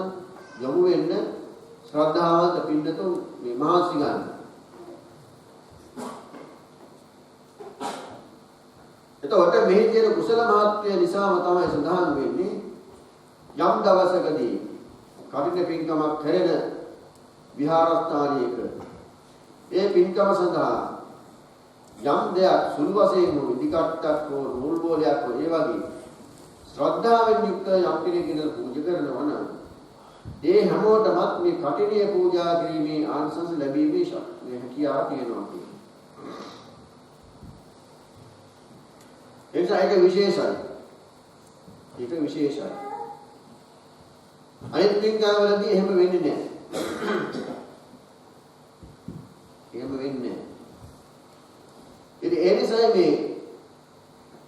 යොමු වෙන්න ශ්‍රද්ධාවන්ත පින්නතුන් මේ මහන්සි ගන්න. එතකොට මේ කියන කුසල මහත්ය නිසාම තමයි සඳහන් වෙන්නේ යම් දවසකදී කටින පින්කමක් කරන විහාරස්ථානයක ඒ පින්කම සඳහා යම් දෙයක් සුළු වශයෙන් හෝ ඉදිකට්ටක් හෝ නූල් බෝලයක් හෝ ඒ වගේ ශ්‍රද්ධාවෙන් යුක්ත යම් කෙනෙක් ඉඳලා පූජා කරනවා නම් ඒ හැමෝටමත් මේ කටිනේ පූජා කිරීමේ ආනිසංස ලැබීමේ හැකියාව තියෙනවා කියන්නේ. ඒක විශේෂයි. ඒක විශේෂයි. අනිත් පින්කම්වලදී එහෙම වෙන්නේ නැහැ. එහෙම වෙන්නේ නැහැ. ඉතින් ඒ නිසා මේ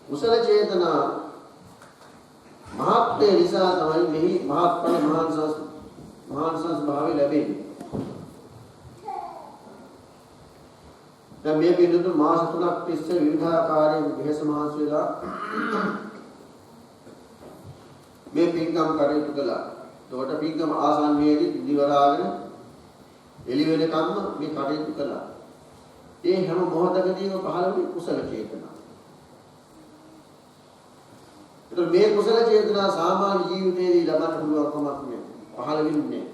කුසල චේතනා මහත්ය නිසා තමයි මෙහි මහත්ඵල මහාන්සස් භාවය ලැබෙන්නේ. දැන් මේ පිළිතුරු මාස 3ක් තිස්සේ විවිධාකාරයෙන් විහෙස මහන්සි වෙලා මේ පින්කම් කටයුතු කළා. ඒකට පින්කම ආසන්නයේදී දිවරාගෙන එළි වෙනකම්ම මේ කටයුතු කළා. ඒ හැම මොහොතකදීම පහළ වූ කුසල චේතනා. ඒතර මේ කුසල චේතනා සාමාන්‍ය ජීවිතයේදී ලබන්න පුළුවන් කමක් නෑ. පහළ වෙන්නේ නෑ.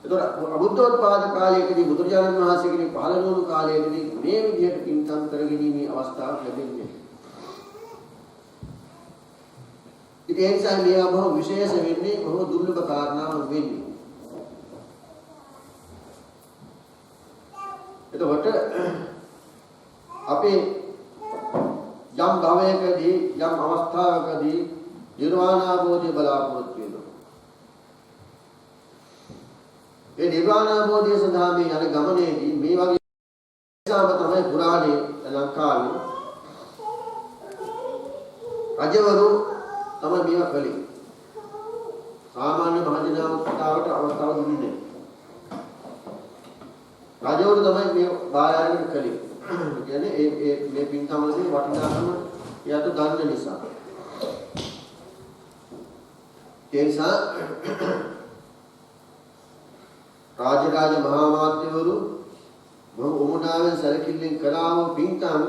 ඒතර බුද්ධෝත්පාද කාලයේදී බුදුරජාණන් වහන්සේ කෙනෙක් පහළ වුණු කාලයේදී මේ විදිහට පින්කම් කරගැනීමේ අවස්ථාවක් ලැබෙන්නේ. ඉතින් ඒ නිසා මේ බොහොම විශේෂ වෙන්නේ බොහොම දුර්ලභ කාරණාවක් වෙන්නේ. එතකොට අපේ යම් භවයකදී යම් අවස්ථාවකදී නිර්වාණ අවබෝධය බලාපොරොත්තු වෙනවා. ඒ නිර්වාණ අවබෝධය සඳහා මේ යන ගමනේදී මේ වගේ සාම තමයි පුරාණේ ලංකාවේ රජවරු තමයි මේවා කළේ. සාමාන්‍ය මහජනතාව කතාවට අවස්ථාව දුන්නේ නැහැ. රජවරු තමයි මේ බායාගෙන කළේ. කියන්නේ මේ පින්කම් වලදී වටිනාකම එයාට ගන්න නිසා. ඒ නිසා රාජරාජ මහා මාත්‍යවරු බොහොම උමනාවෙන් සැලකිල්ලෙන් කළා වූ පින්කම්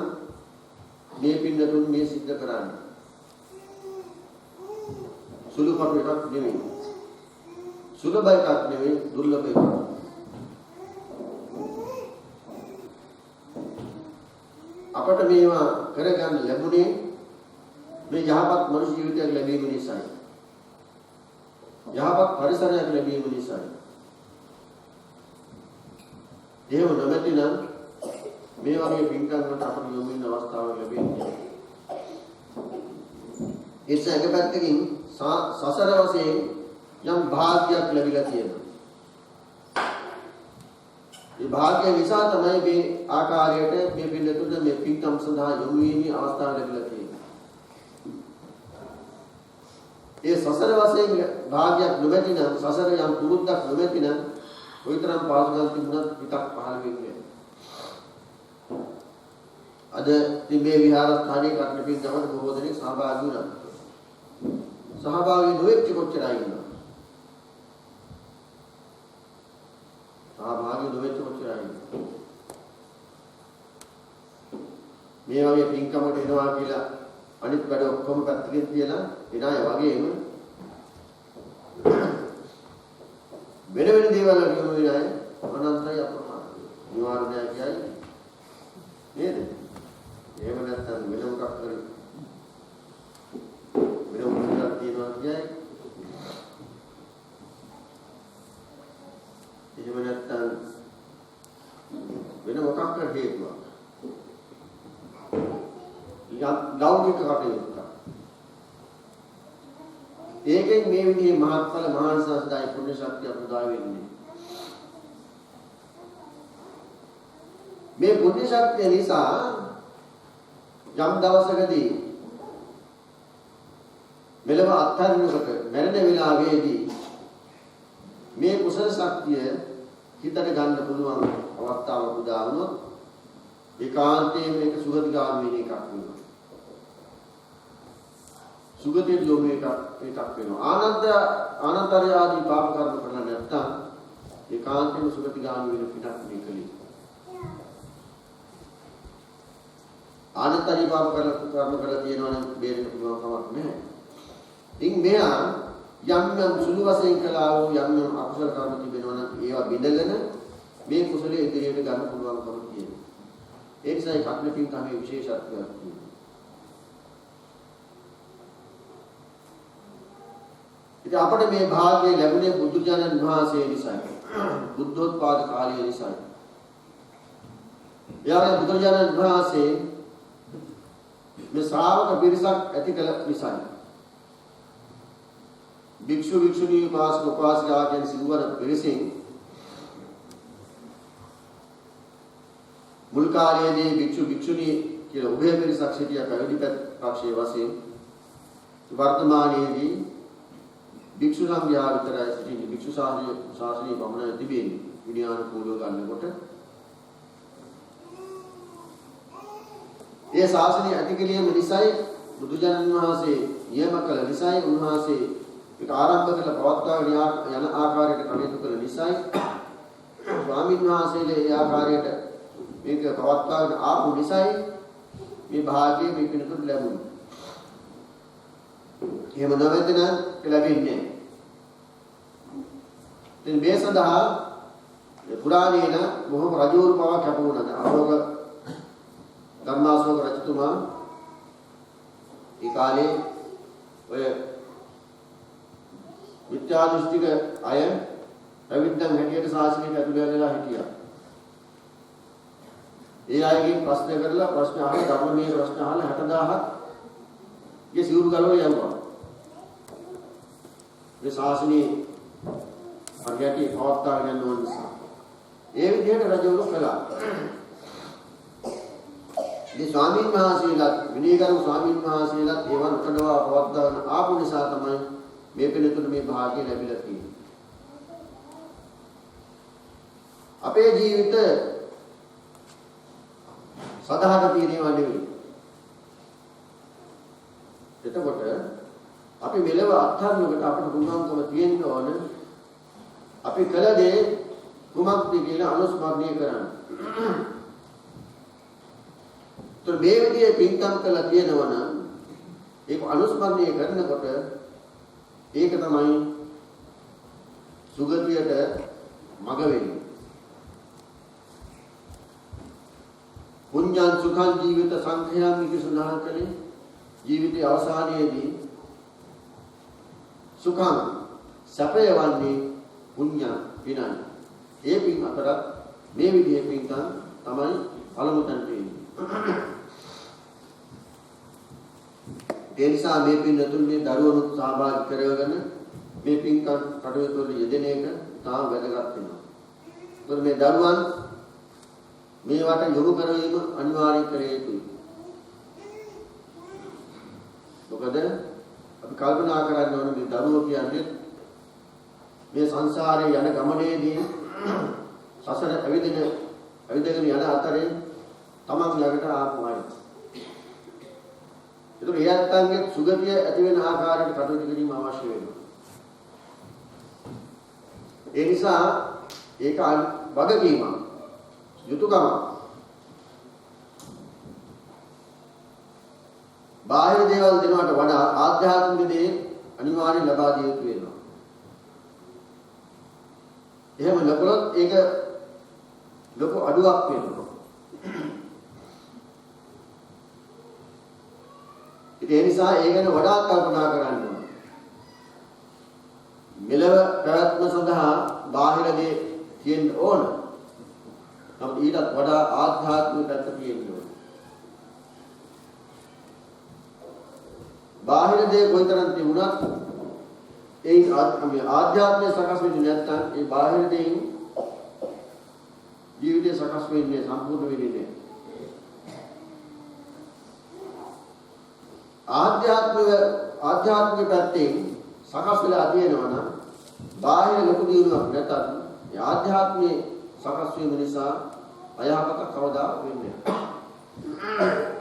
මේ පින්නතුන් මේ සිද්ධ කරන්නේ. සුළු කටු එකක් නෙමෙයි. සුලභ එකක් නෙමෙයි දුර්ලභ එකක්. අපට මේවා කරගන්න ලැබුණේ මේ යහපත් මනුෂ්‍ය ජීවිතයක් ලැබීම නිසායි. යහපත් පරිසරයක් ලැබීම නිසායි. එහෙම නොමැතිනම් මේ වගේ පින්කම් වලට අපට යොමු වෙන අවස්ථාවක් ලැබෙන්නේ. ඒත් එක පැත්තකින් සසර වශයෙන් යම් භාග්‍යයක් ලැබිලා තියෙනවා. මේ භාග්‍ය නිසා තමයි මේ ආකාරයට මේ පිළිතුරු මේ පින්කම් සඳහා යොමු වීමේ අවස්ථාව ලැබිලා තියෙන්නේ. ඒ සසර වශයෙන් භාග්‍යයක් නොමැති නම් සසර යම් පුරුද්දක් නොමැති නම් කොයිතරම් පාසුකම් තිබුණත් පිටක් පහළ වෙන්නේ. අද මේ විහාරස්ථානයේ කර්ණ පින්කමට බොහෝ දෙනෙක් සහභාගී වුණා. සහභාගී නොවෙච්ච කොච්චර අය ඉන්නවා. සහභාගී නොවෙච්ච කොච්චර අය ඉන්නවා. මේ වගේ පින්කමට එනවා කියලා අනිත් වැඩ ඔක්කොම පැත්තකින් තියලා එන අය වගේම වෙන වෙන දේවල් වලට යොමු වෙන අය අනන්තයි අප්‍රමාණයි. නිවාරණය කියයි නේද? එහෙම නැත්නම් වෙන මොකක් හරි වෙන මොකක්ද තියනවා කියයි. එහෙම නැත්නම් වෙන මොකක් හරි හේතුවක්. ලෞකික කටයුත්තක්. ඒකෙන් මේ විදිහේ මහත්ඵල මහානිසංසදායි පුණ්‍ය ශක්තිය උදා වෙන්නේ. මේ පුණ්‍ය ශක්තිය නිසා යම් දවසකදී මෙලව අත්හරිනකොට මරණ වේලාවේදී මේ කුසල ශක්තිය හිතට ගන්න පුළුවන් අවස්ථාවක් උදා වුණොත් ඒකාන්තයෙන් මේක සුගතිගාමී වෙන එකක් වෙනවා. සුගතියට යොමු එකක් වෙනවා. ආනන්තරය ආදී පාප කර්ම කරලා නැත්නම් ඒකාන්තයෙන් සුගතිගාමී වෙන පිටක් මේකලි. ආනන්තරය පාප කර්ම කරලා තියෙනවා නම් බේරෙන්න පුළුවන් කමක් නැහැ. ඉතින් මෙයා යම් සුළු වශයෙන් කළා වූ යම් අකුසල කර්ම තිබෙනවා නම් ඒවා බිඳගෙන මේ කුසලයේ ඉදිරියට ගන්න පුළුවන්කම තියෙනවා. ඒ නිසා ඒ කර්ම පින්කමේ විශේෂත්වයක් තියෙනවා. ඉතින් අපිට මේ භාග්‍ය ලැබුණේ බුදුජානන් වහන්සේ නිසායි. බුද්ධෝත්පාද කාලය නිසායි. එයාගේ බුදුජානන් වහන්සේ මේ ශ්‍රාවක පිරිසක් ඇති කළ නිසායි. භික්ෂු භික්ෂුණී උපාසක උපාසිකා කියන සිවුවන පිරිසින් මුල් කාලයේදී භික්ෂු භික්ෂුණී කියලා උභය පිරිසක් සිටියා පැවිදි පක්ෂයේ වශයෙන්. වර්තමානයේදී භික්ෂු සංඝයා විතරයි සිටින්නේ. භික්ෂු ශාසනය පමණයි තිබෙන්නේ. විනයානුකූලව ගන්නකොට ඒ ශාසනය ඇති කිරීම නිසායි බුදුජානන් වහන්සේ නියම කළ නිසායි උන්වහන්සේ ඒක ආරම්භ කළ පවත්වාගෙන යන ආකාරයට කටයුතු කළ නිසායි ස්වාමීන් වහන්සේලා ඒ ආකාරයට මේක පවත්වාගෙන ආපු නිසායි මේ භාග්‍යය මේ කෙනෙකුට ලැබුණේ. එහෙම නැවතන ලැබෙන්නේ. ඉතින් මේ සඳහා පුරාණේන මොහොම රජවරු පවා කැප වුණා. අශෝක ධර්මාශෝක රජතුමා ඒ කාලේ ඔය මිත්‍යා දෘෂ්ටික අය පැවිද්දන් හැටියට ශාසනයට ඇතුළු වෙලා හිටියා. ඒ අයගෙන් ප්‍රශ්න කරලා ප්‍රශ්න අහලා ධර්මයේ ප්‍රශ්න අහලා 60000ක් ගේ සිවුරු ගලවලා යවුවා. මේ ශාසනයේ අගයටි පවත්වාගෙන යන නිසා ඒ විදිහට රජවරු කළා. මේ ස්වාමීන් වහන්සේලාත් විනයගරු ස්වාමීන් වහන්සේලාත් ඒවන් කඩවා පවත්වාගෙන ආපු නිසා තමයි මේ පිළිතුරු මේ භාග්‍ය ලැබිලා තියෙන්නේ. අපේ ජීවිත සදාහට තියෙනවා නෙවෙයි. එතකොට අපි මෙලව අත්හරිනකොට අපිට පුළුවන්කම තියෙන්න ඕන අපි කළ දේ කුමක්ද කියලා අනුස්මරණය කරන්න. તો මේ විදිහේ පින්කම් කළා කියනවා නම් ඒක අනුස්මරණය කරනකොට ඒක තමයි සුගතියට මඟ වෙන්නේ. පුඤ්ඤං සුඛං ජීවිත සංඛයං විසුණා කලේ ජීවිතයේ අවසානයේදී සුඛං සැපයවන්නේ පුඤ්ඤ පිනයි. ඒ පින් අතර මේ විදිහේ පින්කම් තමයි පළමු තැනට එන්නේ. ඒ නිසා මේ පින් තුන් මේ දරුවනුත් සහභාගී කරගෙන මේ පින්කම් කටයුතු වල යෙදෙන එක තාම වැදගත් වෙනවා. මොකද මේ දරුවන් මේවට යොමු කරවීම අනිවාර්ය කර යුතුයි. මොකද අපි කල්පනා කරන්න ඕනේ මේ දරුවෝ කියන්නේ මේ සංසාරේ යන ගමනේදී සසර ඇවිදගෙන යන අතරේ තමන් ළඟට ආපු අය. ඒක එයාටගේ සුගතිය ඇති වෙන ආකාරයට කටයුතු කිරීම අවශ්‍ය වෙනවා. ඒ නිසා ඒක වගකීමක්, යුතුයකමක්. බාහිර දේවල් දෙනවට වඩා ආධ්‍යාත්මික දේ අනිවාර්යෙන් ලබා දිය යුතු වෙනවා. එහෙම නැකලොත් ඒක ලොකු අඩුවක් වෙනවා. ඒ නිසා ඒ ගැන වඩාත් කල්පනා කරන්න ඕනේ. මෙලව පැවැත්ම සඳහා බාහිර දේ තියෙන්න ඕන. නමුත් ඊටත් වඩා ආධ්‍යාත්මික පැත්ත තියෙන්න ඕන. බාහිර දේ කොයිතරම් තිබුණත් ඒ ආධ්‍යාත්මය සකස් වෙන්නේ නැත්නම් ඒ බාහිර දේෙන් ජීවිතය සකස් වෙන්නේ සම්පූර්ණ වෙන්නේ නැහැ. ආධ්‍යාත්මික පැත්තෙන් සකස් වෙලා තියෙනවා නම් බාහිර ලොකු දියුණුවක් නැතත් ඒ ආධ්‍යාත්මයේ සකස් වීම නිසා අයහපත කවදා වෙන්නේ නැහැ.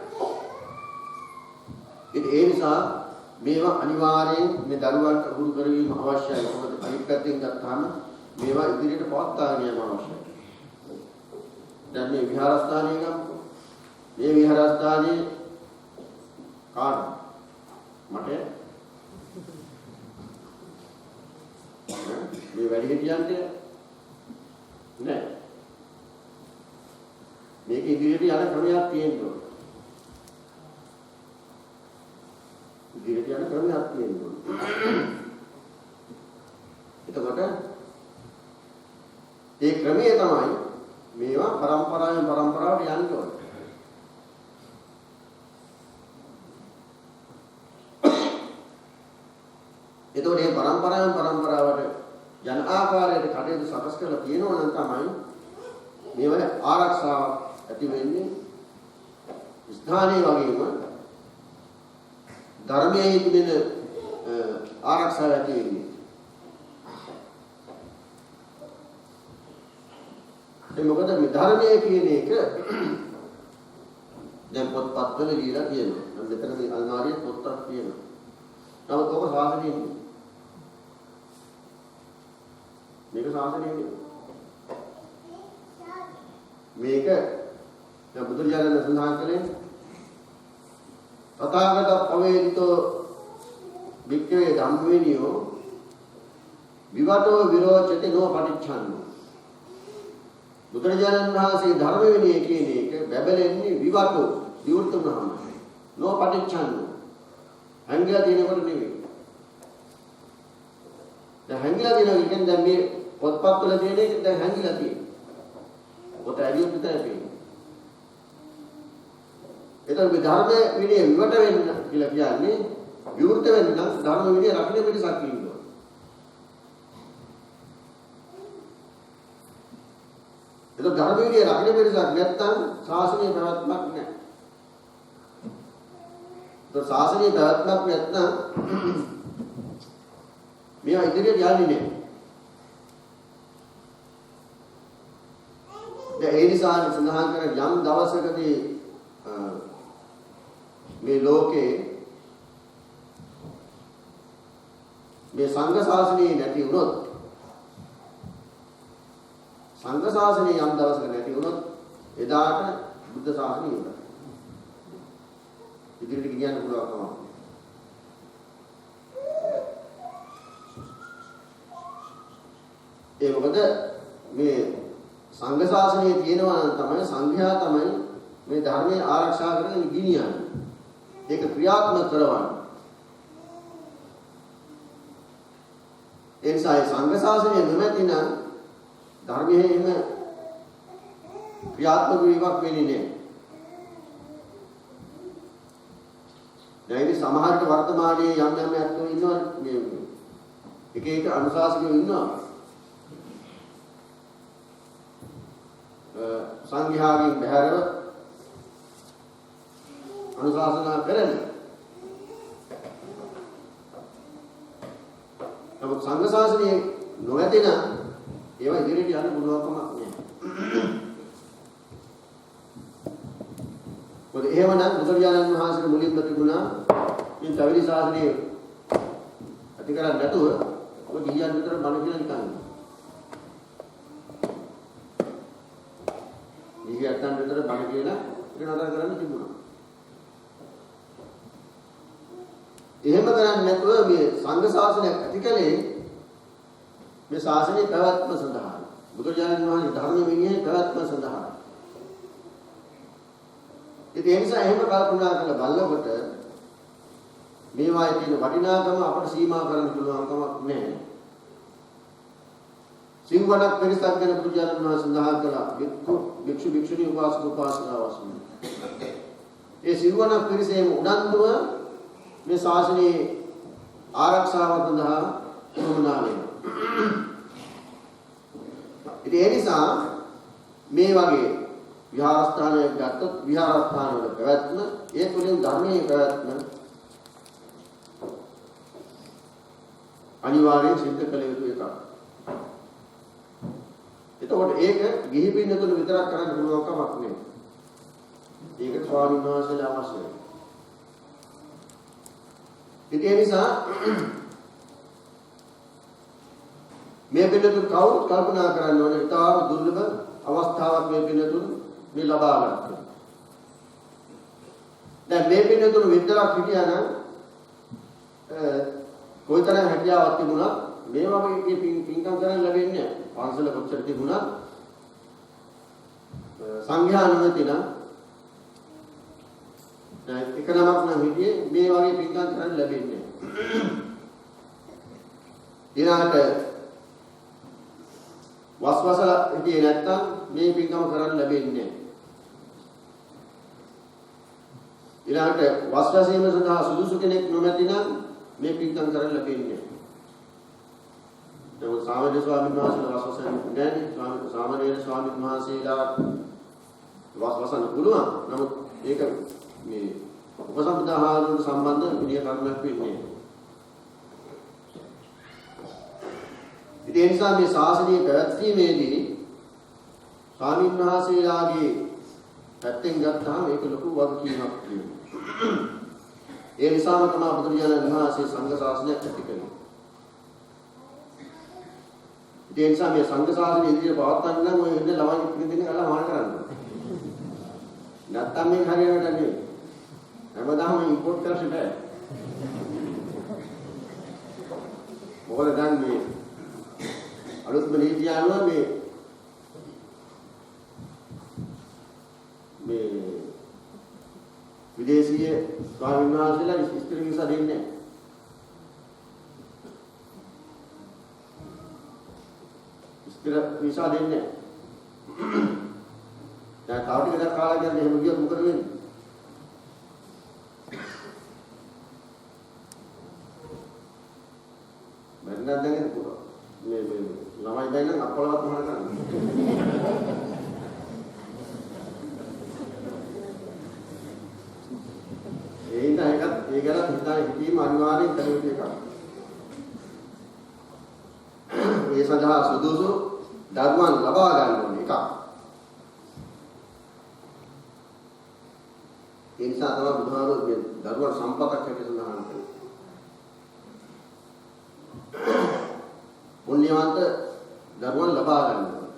ඒ නිසා මේවා අනිවාර්යෙන් මේ දරුවන්ට හුරු කරවීම අවශ්‍යයි. මොකද අනිත් පැත්තෙන් ගත්තාම මේවා ඉදිරියට පවත්වාගෙන යාම අවශ්‍යයි. දැන් මේ විහාරස්ථානය ගමු. මේ විහාරස්ථානයේ කාර්ය මට මේ වැඩි හිටියන්ට නෑ. මේක ඉදිරියට යන ක්‍රමයක් තියෙනවා. ඉදිරියට යන ක්‍රමයක් තියෙනවා. එතකොට ඒ ක්‍රමය තමයි මේවා පරම්පරාවෙන් පරම්පරාවට යන්න ඕනේ. එතකොට මේ පරම්පරාවෙන් පරම්පරාවට යන ආකාරයට කටයුතු සකස් කරලා තියෙනවා නම් තමයි මේවල ආරක්ෂාවක් ඇති වෙන්නේ. ස්ථානයේ වගේම ධර්මයේ තිබෙන ආරක්ෂාව ඇති වෙන්නේ. ඒ මොකද මේ ධර්මයේ කියන එක දැන් පොත්පත්වල ලියලා තියෙනවා. මෙතන මේ අල්මාරියේ පොත්පත් තියෙනවා. නමුත් ඔබ සාසනයේ මේක සාසනයේ මේක දැන් බුදුරජාණන් සඳහන් කළේ තථාගත පවේදිතෝ වික්ඛවේ ධම්මවිනියෝ විවටෝ විරෝචති නෝ පටිච්චන්නෝ. බුදුරජාණන් වහන්සේ ධර්ම විනය කියන එක බැබලෙන්නේ විවටෝ විවෘත වුණාම නෝ පටිච්චන්නෝ. හැංගිලා තියෙනකොට නෙවෙයි. දැන් හැංගිලා තියෙනවා කියන්නේ දැන් මේ පොත්පත් වල තියෙන එක දැන් හැංගිලා තියෙනවා. පොත ඇරියොත් විතරයි පේන්නේ. එතකොට මේ ධර්ම විනය විවට වෙන්න කියලා කියන්නේ විවෘත වෙන්න නම් ධර්ම විනය රකින්න පිටසක් ඉන්නවා. එතකොට ධර්ම විනය රකින්න පිටසක් නැත්නම් ශාසනීය ප්‍රවත්මක් නැහැ. તો ශාසනීය ප්‍රවත්මක් නැත්නම් මේවා ඉදිරියට යන්නේ නැහැ. දැන් ඒ නිසා සඳහන් කරන යම් දවසකදී මේ ලෝකේ මේ සංඝ ශාසනය නැති වුණොත් සංඝ ශාසනය යම් දවසක නැති වුණොත් එදාට බුද්ධ ශාසනය ඉවරයි. ඉදිරියට ගෙනියන්න පුළුවන් කමක්. ඒ මොකද මේ සංඝ ශාසනයේ තියෙනවා නම් තමයි සංඝයා තමයි මේ ධර්මයේ ආරක්ෂා කරගෙන ගෙනියන්නේ. ඒක ක්‍රියාත්මක කරවන්නේ. ඒ නිසා සංඝ ශාසනය නොමැති නම් ධර්මයේ එම ක්‍රියාත්මක වීමක් වෙන්නේ නැහැ. දැන් සමහරට වර්තමානයේ යම් යම් ඇත්තෝ ඉන්නවා මේ එක එක අනුශාසකයෝ ඉන්නවා. සංඝයාගෙන් බැහැරව අනුශාසනා කරන්නේ. නමුත් සංඝ ශාසනයේ නොඇති නම් ඒවා ඉදිරියට යන්න පුළුවන්කමක් නැහැ. මොකද එහෙමනම් බුදුරජාණන් වහන්සේගේ මුලින්ම තිබුණා මේ පැවිදි ශාසනයේ ඇති කරන්නේ නැතුව ඔය ගිහියන් විතර බණ කියලා නිකන්. ගිහියන් විතර බණ කියලා ඒක නතර කරන්න තිබුණා. එහෙම කරන්නේ නැතුව මේ සංඝ ශාසනයක් ඇති කලේ මේ ශාසනයේ පැවැත්ම සඳහා බුදුරජාණන් වහන්සේ ධර්ම විනයයේ පැවැත්ම සඳහා. ඒ නිසා එහෙම කල්පනා කරලා බලනකොට මේවායේ තියෙන වටිනාකම අපට සීමා කරන්න පුළුවන් කමක් නැහැ. සිංහණක් පරිසක් ගැන බුදුරජාණන් වහන්සේ සඳහන් කළා භික්ෂු භික්ෂුණී උපාසක උපාසිකා වශයෙන්. ඒ සිංහණක් පරිසේම උනන්දුව මේ ශාසනයේ ආරක්ෂාව සඳහා උවමනා වෙනවා. ඒ නිසා මේ වගේ විහාරස්ථානයක් ගත්තොත් විහාරස්ථාන වල පැවැත්ම ඒ තුළින් ධර්මයේ පැවැත්ම අනිවාර්යෙන් සිද්ධ කළ යුතු එකක්. එතකොට ඒක ගිහි පින්නතුන් විතරක් කරන්න පුළුවන් කමක් නෙවෙයි. ඒක ස්වාමීන් වහන්සේලා අවශ්‍යයි. ඒ නිසා මේ පිළිතුරු කවුරුත් කල්පනා කරන්න ඕනේ ඉතාම දුර්ලභ අවස්ථාවක් මේ පිළිතුරු මේ ලබා ගන්න. දැන් මේ පිළිතුරු විතරක් හිටියා නම් කොයිතරම් හැකියාවක් තිබුණා මේ වගේ පින්කම් කරන්න ලැබෙන්නේ නැහැ. පන්සල කොච්චර තිබුණා සංඝයා අනුමැති නම් එක නමක් නම් හිටියේ මේ වගේ පින්කම් කරන්න ලැබෙන්නේ නැහැ. ඊළාට වස්වස හිටියේ නැත්තම් මේ පින්කම කරන්න ලැබෙන්නේ නැහැ. ඊළාට වස්වසීම සඳහා සුදුසු කෙනෙක් නොමැති නම් මේ පින්කම් කරන්න ලැබෙන්නේ නැහැ. ඒක සාමාන්‍ය ස්වාමීන් වහන්සේලා වස්වසන නැහැ. සාමාන්‍ය ස්වාමීන් වහන්සේලා වස්වසන පුළුවන්. නමුත් ඒක මේ උපසම්පදාහාරයට සම්බන්ධ විනය කර්මයක් වෙන්නේ. ඒ නිසා මේ ශාසනීය පැවැත්මේදී ස්වාමීන් වහන්සේලාගේ පැත්තෙන් ගත්තාම ඒක ලොකු වගකීමක් තියෙනවා. ඒ නිසාම තමයි බුදුරජාණන් වහන්සේ සංඝ ශාසනය ඇති කළේ. ඒ නිසා මේ සංඝ ශාසනය ඉදිරියට පවත්වන්න නම් ඔය ඉන්න ළමයි පිටින් ගලා මාන කරන්න. නැත්තම් මේ හරියට නෙවෙයි. හැමදාම ඉම්පෝට් කරන්න බෑ. මොකද දැන් මේ අලුත්ම නීතිය අනුව මේ විදේශීය ස්වාමීන් වහන්සේලා ස්ථිර වීසා දෙන්නේ නැහැ. ස්ථිර වීසා දෙන්නේ නැහැ. දැන් තව ටිකක් කාලයක් යන එහෙම ගියොත් මොකද වෙන්නේ? මම දැන් පුරා මේ ළමයි දැන් අපලවත් මොනවද කරන්නේ? ඒ ගැන හිතීම අනිවාර්යෙන් කළ යුතු එකක්. ඒ සඳහා සුදුසු ධර්මයන් ලබා ගන්න ඕනේ එකක්. ඒ නිසා තමයි බුදුහාමුදුරුවෝ මේ ධර්ම සම්පතක් හැටියට සඳහන් කළේ. පුණ්‍යවන්ත ධර්මයන් ලබා ගන්න ඕනේ.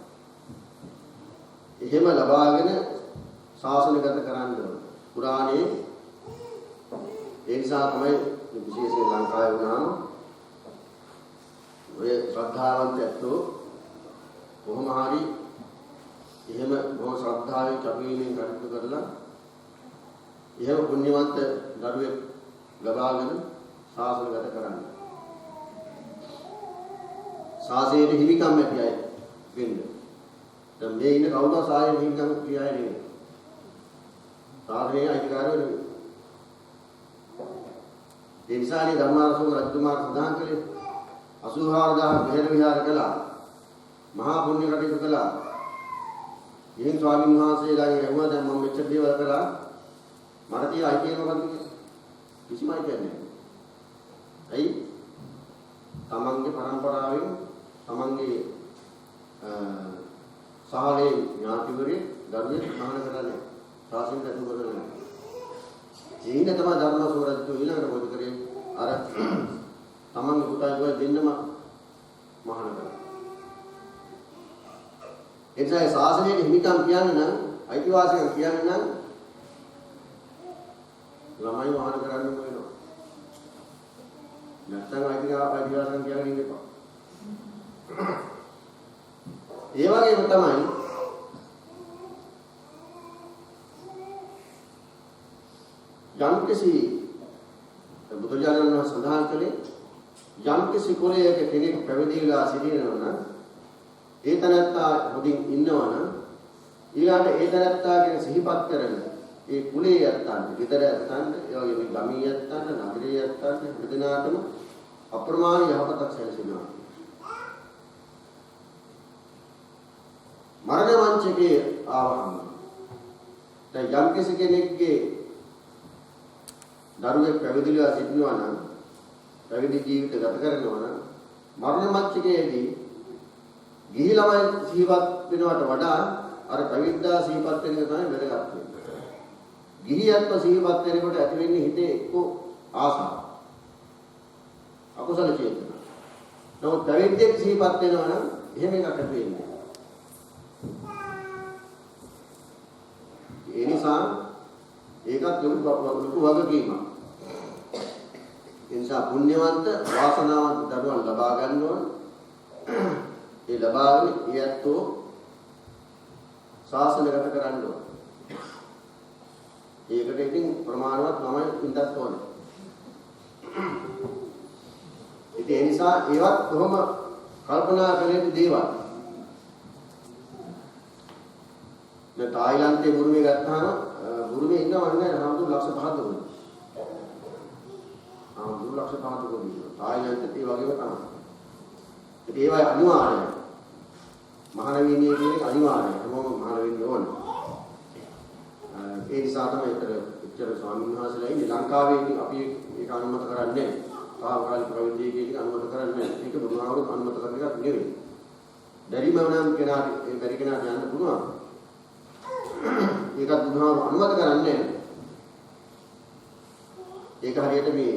එහෙම ලබාගෙන ශාසනගත කරන්න ඕනේ. පුරාණයේ ඒ නිසා තමයි විශේෂයෙන් ලංකාවේ වුණාම ඔය ශ්‍රද්ධාවන්තයෝ කොහොම හරි එහෙම බොහෝ ශ්‍රද්ධාවෙන් කැපවීමෙන් කටයුතු කරලා එහෙම පුණ්‍යවන්ත දරුවෙක් ලබාගෙන ශාසනගත කරන්න. ශාසනයේ හිමිකම් ඇති අය වෙන්න. දැන් මේ ඉන්න කවුරුත් ශාසනයේ හිමිකම් කියයි නෙවෙයි. ශාසනයේ අයිතිකාරයෝ නෙවෙයි. ඒ නිසානේ ධර්මාරසෝක රජතුමා සඳහන් කළේ 84000 මෙහෙර විහාර කළා. මහා පුණ්‍ය කටයුතු කළා. ඉතින් ස්වාමීන් වහන්සේලාගේ ඇහුවා දැන් මම මෙච්චර දේවල් කරා මට තිය අයිතිය මොකද්ද කියලා? කිසිම අයිතියක් නැහැ. ඇයි? තමන්ගේ පරම්පරාවෙන් තමන්ගේ සාහලේ ඥාතිවරේ දරුවෙක් මහාන කරන්නේ ශාසනයට ඇතුළු කරන්නේ නැහැ. ඒ ඉන්න තමයි ධර්මාරසෝක රජු ඊළඟට මොකද කරේ? අර තමන්ගේ පුතා දුව දෙන්නම මහාන කරා. එනිසා ශාසනයේ හිමිකම් කියන්නේ නම් අයිතිවාසිකම් කියන්නේ නම් ළමයි වහන කරන්න වෙනවා. නැත්නම් අයිතිවාසිකම් කියන්නේ ඉන්න එපා. ඒ වගේම තමයි යම්කිසි බුදුජානක සඳහන් කළේ යම්කිසි කුලයක කෙනෙක් පැවිදිලා සිටිනවා නම් ඒ තනත්තා හොඳින් ඉන්නවනම් ඊළාට ඒ තනත්තාගේ සිහිපත් කරන ඒ කුලයේ යත්තන්ට, විතර යත්තන්ට, ඒ වගේම ගමී යත්තන්ට, නගරයේ යත්තන්ට හදනාටම අප්‍රමාණ යහපතක් සැලසෙනවා. මරණ වංචකයේ ආවහම දැන් යම් කෙනෙක්ගේ දරුවෙක් පැවිදිලා සිටිනවා නම් පැවිදි ජීවිත ගත කරනවා නම් මරණ වංචකයේදී ගිහි ළමයි සිහිපත් වෙනවට වඩා අර පැවිද්දා සිහිපත් වෙන එක තමයි වැදගත් වෙන්නේ. ගිහියත්ව සිහිපත් වෙනකොට ඇති වෙන්නේ හිතේ එක්ක ආසාව. අකුසල චේතන. නමුත් පැවිද්දෙක් සිහිපත් වෙනවා නම් එහෙම එකක් ඇති වෙන්නේ. ඒ නිසා ඒකත් ලොකු වගකීමක්. ඒ නිසා පුණ්‍යවන්ත වාසනාවන්ත දරුවන් ලබා ගන්න ඕන. ඒ ලබාගෙන ඊයත්ෝ ශාසනගත කරන්න ඕන. ඒකට ඉතින් ප්‍රමාණවත් ළමයි ඉන්නත් ඕනේ. ඉතින් ඒ නිසා ඒවත් කොහොම කල්පනා කළ යුතු දේවල්. දැන් තායිලන්තයේ බුරුමේ ගත්තාම බුරුමේ ඉන්නව නේද හාමුදුරු ලක්ෂ 5ක් දුන්නා. හාමුදුරු ලක්ෂ 5ක් දුන්නා. තායිලන්තයේ ඒ වගේම තමයි. ඉතින් ඒවයි අනිවාර්යයි. මහාන වෙන්නේ කියන්නේ අනිවාර්යයි. හැමෝම මහාන වෙන්න ඕන. ඒ නිසා තමයි එච්චර ස්වාමීන් වහන්සේලා ඉන්නේ ලංකාවේ අපි ඒක අනුමත කරන්නේ නැහැ. තාවකාලික ප්‍රවිද්‍යාවේ කියන අනුමත කරන්නේ නැහැ. ඒක බුදුහාමුදුරුවෝ අනුමත කරන එකක් නෙවෙයි. බැරිම නම් කෙනාට ඒ බැරි කෙනාට යන්න පුළුවන්. ඒකත් බුදුහාමුදුරුවෝ අනුමත කරන්නේ නැහැ. ඒක හරියට මේ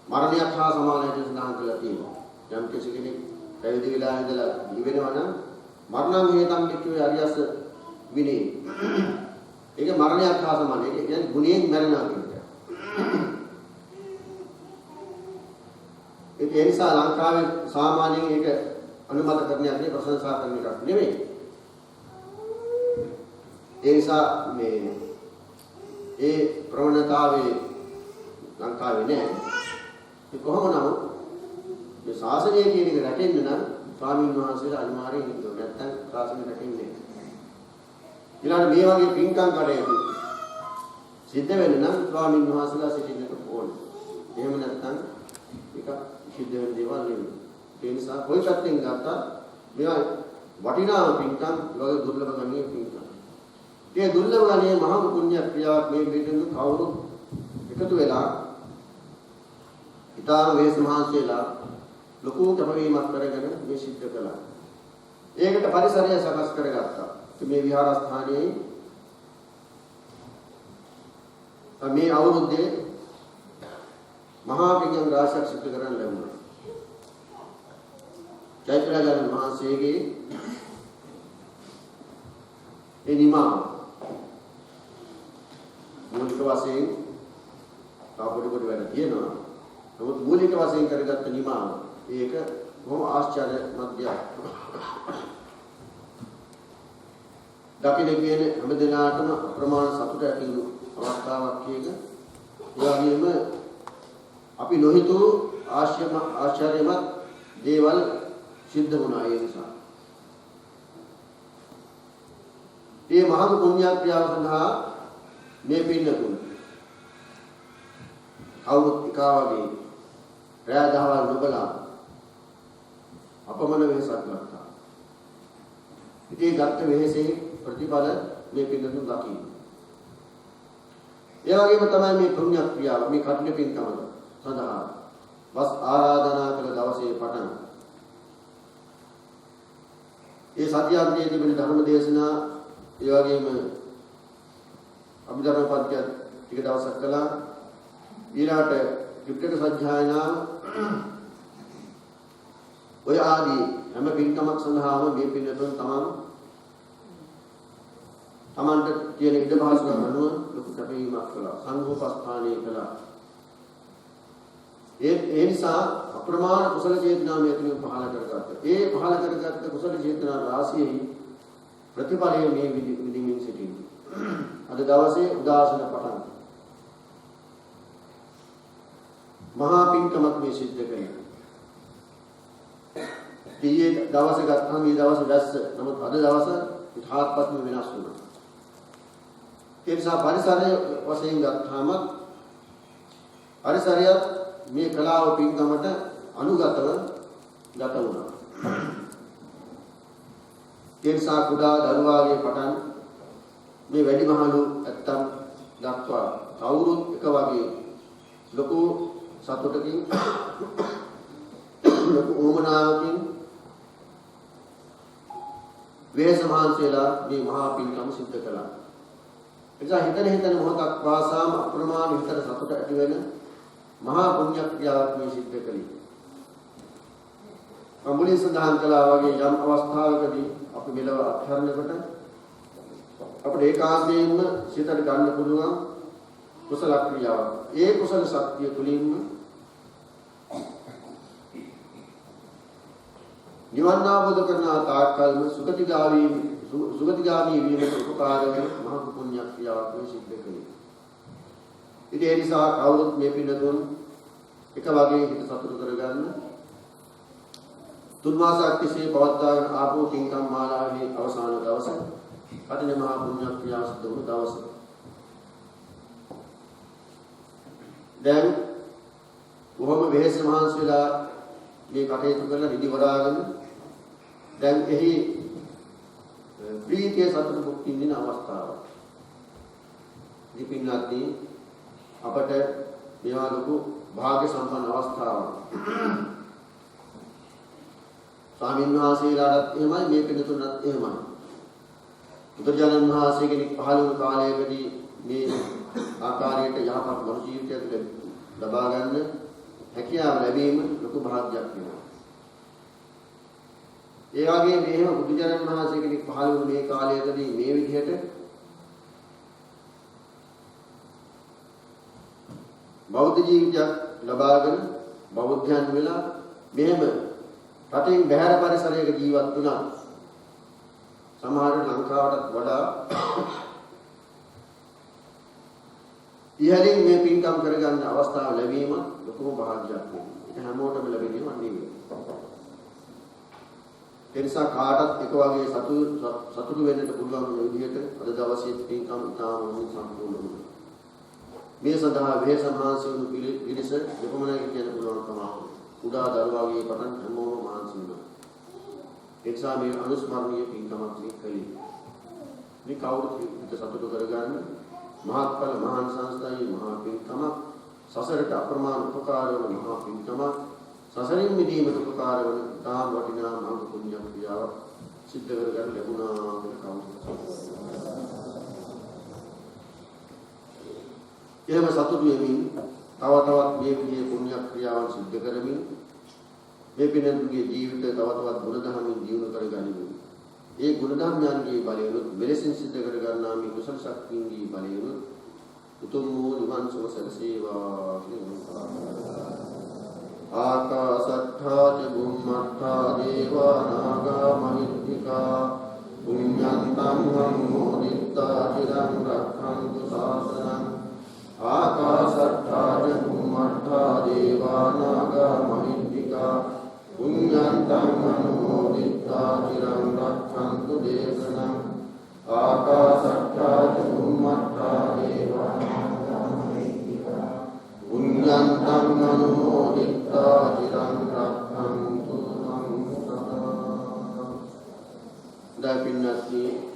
මරණයක් හා සමාන හැටියට සඳහන් කරලා තියෙනවා. යම් කෙනෙක් පැවිදි වෙලා ඉඳලා ඉවෙනවා නම් මරණම් හේතම් කිව්වේ අරියස් විනේ. ඒක මරණයක් හා සමානයි. ඒක කියන්නේ ගුණයෙන් මැරෙනවා කියන එක. ඒ නිසා ලංකාවේ සාමාන්‍යයෙන් ඒක අනුමත කරන්නේ නැහැ, ප්‍රශංසා කරන එකක් නෙමෙයි. ඒ නිසා මේ ඒ ප්‍රවණතාවයේ ලංකාවේ නැහැ. ඒ කොහොම නමුත් මේ ශාසනය කියන එක රැකෙන්න නම් ස්වාමීන් වහන්සේලා අනිවාර්යෙන් ඉන්න ඕනේ. නැත්නම් ශාසනය රැකෙන්නේ නැහැ. ඊළඟ මේ වගේ පින්කම් කටයුතු සිද්ධ වෙන්න නම් ස්වාමීන් වහන්සේලා සිටින්නට ඕනේ. එහෙම නැත්නම් ඒක සිද්ධ වෙන දේවල් නෙවෙයි. ඒ නිසා කොයි පැත්තෙන් ගත්තා මේවා වටිනා පින්කම් වගේ දුර්ලභ ගන්නේ පින්කම්. ඒ දුර්ලභ ගන්නේ මහා පුණ්‍ය ක්‍රියාවක් මේ පිටින් කවුරුත් එකතු වෙලා ඊතාර වේස මහන්සියලා ලොකු කැපවීමක් කරගෙන මේ සිද්ධ කළා. ඒකට පරිසරය සකස් කරගත්තා. මේ විහාරස්ථානයේ මේ අවුරුද්දේ මහා පින්කම් රාශියක් සිද්ධ කරන්න ලැබුණා. චෛත්‍යරාජන් මහන්සියගේ එනිමා මූලික වශයෙන් තාපොඩි වැඩ තියෙනවා. නමුත් මූලික වශයෙන් කරගත්ත නිමාව ඒක බොහොම ආශ්චර්යමත් දෙයක්. දකින කියන හැම දිනාටම අප්‍රමාණ සතුට ඇති වුණු අවස්ථාවක් එක. ඒ වගේම අපි නොහිතූ ආශ්චර්යමත් දේවල් සිද්ධ වුණා ඒ නිසා. මේ මහා පුණ්‍ය ක්‍රියාව සඳහා මේ පින්නතුන් කවුරුත් එකා වගේ රැය දහවල් නොබලා අපමණ වෙහසක් ගත්තා. ඉතින් ගත්ත වෙහසේ ප්‍රතිඵල මේ පින්නතුන් දකින්න. ඒ වගේම තමයි මේ පුණ්‍ය ක්‍රියාව මේ කටුල පින්කම සඳහා වස් ආරාධනා කළ දවසේ පටන් ඒ සත්‍යාන්තයේ තිබෙන ධර්ම දේශනා ඒ වගේම අභිධර්ම පන්ති ටික දවසක් කළා. ඊළාට ත්‍රිපිටක සජ්ජායනාව ඔය ආදී හැම පින්කමක් සඳහාම මේ පින්තුන් තමන්ට තියෙන ඉඩ පහසුකම් අනුව ලොකු කැපවීමක් කළා. සංඝෝපස්ථානය කළා. ඒ නිසා අප්‍රමාණ කුසල චේතනා මේ තුලින් පහළ කරගත්තා. ඒ පහළ කරගත්ත කුසල චේතනා රාශියෙහි ප්‍රතිඵලය මේ විදිමින් සිටින්නේ. අද දවසේ උදාසන පටන් මහා පින්කමක් මේ සිද්ධ කළා. ඊයේ දවසේ ගත්තාම මේ දවස් වැස්ස. නමුත් අද දවස ඉතාමත්ම වෙනස් වුණා. ඒ නිසා පරිසරය වශයෙන් ගත්තාම පරිසරයත් මේ කලාව පින්කමට අනුගතව ගත වුණා. ඒ නිසා කුඩා දරුවාගේ පටන් මේ වැඩිමහලු ඇත්තම් දක්වා කවුරුත් එක වගේ ලොකු සතුටකින් ලොකු උමනාවකින් වෙහස මහන්සියලා මේ මහා පින්කම සිද්ධ කළා. එනිසා හිතන මොහොතක් වාසාම අප්‍රමාණ විතර සතුට ඇති වෙන මහා පුණ්‍ය ක්‍රියාවක් මේ සිද්ධ කළේ. අමුලින් සඳහන් කළා වගේ යම් අවස්ථාවකදී අපි මෙලව අත්හරිනකොට අපිට ඒකාන්තයෙන්ම සිතට ගන්න පුළුවන් කුසල ක්‍රියාවක්. ඒ කුසල ශක්තිය තුලින්ම නිවන් අවබෝධ කරන තාක්කල්ම සුගතිගාමී වීමට උපකාර වෙන මහා පුණ්‍ය ක්‍රියාවක් මේ සිද්ධ කළේ. ඉතින් ඒ නිසා කවුරුත් මේ පින්නතුන් එක වගේ හිත සතුට කරගන්න තුන් මාසක් තිස්සේ පවත්වාගෙන ආපු පින්කම් මාලාවේ අවසාන දවස කටින මහා පුණ්‍ය ක්‍රියාව සිද්ධ වුණු දවස. දැන් කොහොම වෙහෙස මහන්සියලා මේ කටයුතු කරලා නිදි වරාගෙන දැන් එහි ප්‍රීතිය සතුට භුක්ති විඳින අවස්ථාව. දීපින්නාදී අපට මේවා ලොකු භාග්‍ය සම්පන්න අවස්ථාවක්. ස්වාමීන් වහන්සේලාටත් එහෙමයි මේ පිළිතුරත් එහෙමයි. බුදුරජාණන් වහන්සේ කෙනෙක් පහළ වූ කාලයකදී මේ ආකාරයට යහපත් මනුෂ්‍ය ජීවිතයක් ලබා ගන්න හැකියාව ලැබීම ලොකු භාග්‍යයක් වෙනවා. ඒ වගේ මේව බුදුරජාණන් වහන්සේ කෙනෙක් පහළ වූ මේ කාලයකදී මේ විදිහට බෞද්ධ ජීවිතයක් ලබාගෙන බෞද්ධයන් වෙලා මෙහෙම රටින් බැහැර පරිසරයක ජීවත් වුණා. සමහර ලංකාවටත් වඩා ඉහළින් මේ පින්කම් කරගන්න අවස්ථාව ලැබීම ලොකුම භාග්‍යයක් වෙනවා. ඒක හැමෝටම ලැබෙන්නේ නෙවෙයි. ඒ නිසා කාටත් එක වගේ සතුටු වෙන්නට පුළුවන් විදිහට අද දවසේ පින්කම් ඉතාම සම්පූර්ණ වුණා. මේ සඳහා වෙහෙස මහන්සි වූ පිරිස දෙපමණයි කියන්න පුළුවන් තමයි. උදා දරුවාගේ පටන් හැමෝම මහන්සි වුණා. ඒ නිසා මේ අනුස්මරණීය පින්කමක් කළේ. මේ කවුරුත් හිත සතුටු කරගන්න මහත්ඵල මහාන් සංස්ථාවේ මහා පින්කමක් සසරට අප්‍රමාණ උපකාර වන මහා පින්කමක් සසරින් මිදීමට උපකාර වන තාම වටිනා මහා පුණ්‍ය ක්‍රියාවක් සිද්ධ කරගන්න ලැබුණා කියලා කවුරුත්. එහෙම සතුටු වෙමින් තව තවත් මේ විදිහේ පුණ්‍ය ක්‍රියාවන් සිද්ධ කරමින් මේ පින්තුන්ගේ ජීවිතය තව තවත් ගුණධර්මයෙන් ජීවු කරගනිමින් ඒ ගුණධර්මයන්ගේ බලයෙන් මෙලෙසින් සිද්ධ කර ගන්නා මේ කුසල ශක්තියන්ගේ බලයෙන් උතුම් වූ නිවන් සුව සැලසේවා කියලා ආකාසට්ඨා ච බුම්මට්ඨා දේවා නාග මහිත්‍තිකා පුඤ්ඤන්තං අනුමෝදිත්වා චිරං රක්ඛන්තු ශාසනං ආකාශට්ඨා චුම්මට්ඨා දේවා නාග මහිද්దికා පුඤ්ඤන්තං අනුමෝදිත්වා චිරං රක්ඛන්තු දේශනං ආකාශට්ඨා චුම්මට්ඨා දේවා නාග මහිද්దికා පුඤ්ඤන්තං අනුමෝදිත්වා චිරං රක්ඛන්තු පින්නත්නි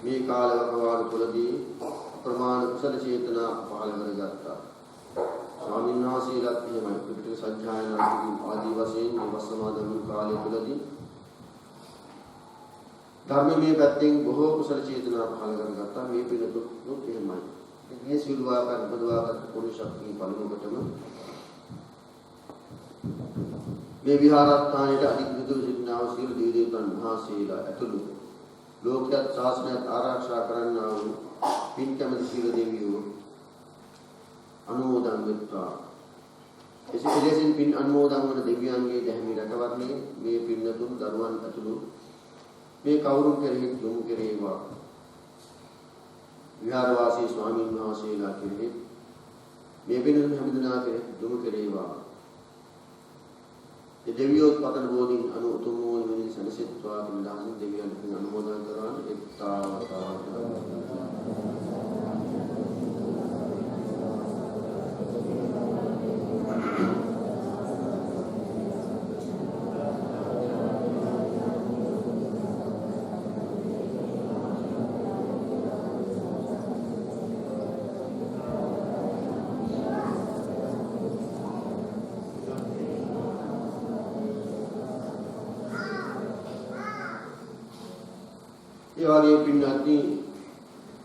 මේ කාලවකවාන තුළදී ප්‍රමාණ කුසල චේතනා පහළ කරගත්තා. ස්වාමීන් වහන්සේලාත් එහෙමයි පිටක සත්‍යයනා ආදී වශයෙන් මේ වස්සමාදම් කාලය තුළදී ධර්මයේ පැත්තෙන් බොහෝ කුසල චේතනා පහළ කරගත්තා. මේ පිළිතුරුත් එහෙමයි. මේ සිල්වාකන් පදවාගත් පොඩි ශක්තිය පළමුවටම මේ විහාරස්ථානයේ අධිග්‍රහිත සිටිනා වූ සියලු දෙවි දේවතාවුන් වහන්සේලා ඇතුළු ලෝකයක් ශාසනයත් ආරක්ෂා කරන්නා වූ පින් කැමති සියලු දෙවියෝ අනුමෝදන් වෙත්වා. එසේලෙසින් පින් අනුමෝදන් වන දෙවියන්ගේ දැහැමි රැකවරණය මේ පින්නතුන් දරුවන් ඇතුළු මේ කවුරුන් කෙරෙහි යොමු කෙරේවා. විහාරවාසී ස්වාමීන් වහන්සේලා කෙරෙහි මේ පින්නතුන් හැමදෙනා කෙරෙහි යොමු කෙරේවා. ඒ දෙවියෝත් පතන බෝධින් අනුතුම් වූ නිවනින් සැනසෙත්වා කියන දහසින් දෙවියන්ට අනුමෝදන් කරවන එක්තාවතා ඒ වගේ පින්නත්නි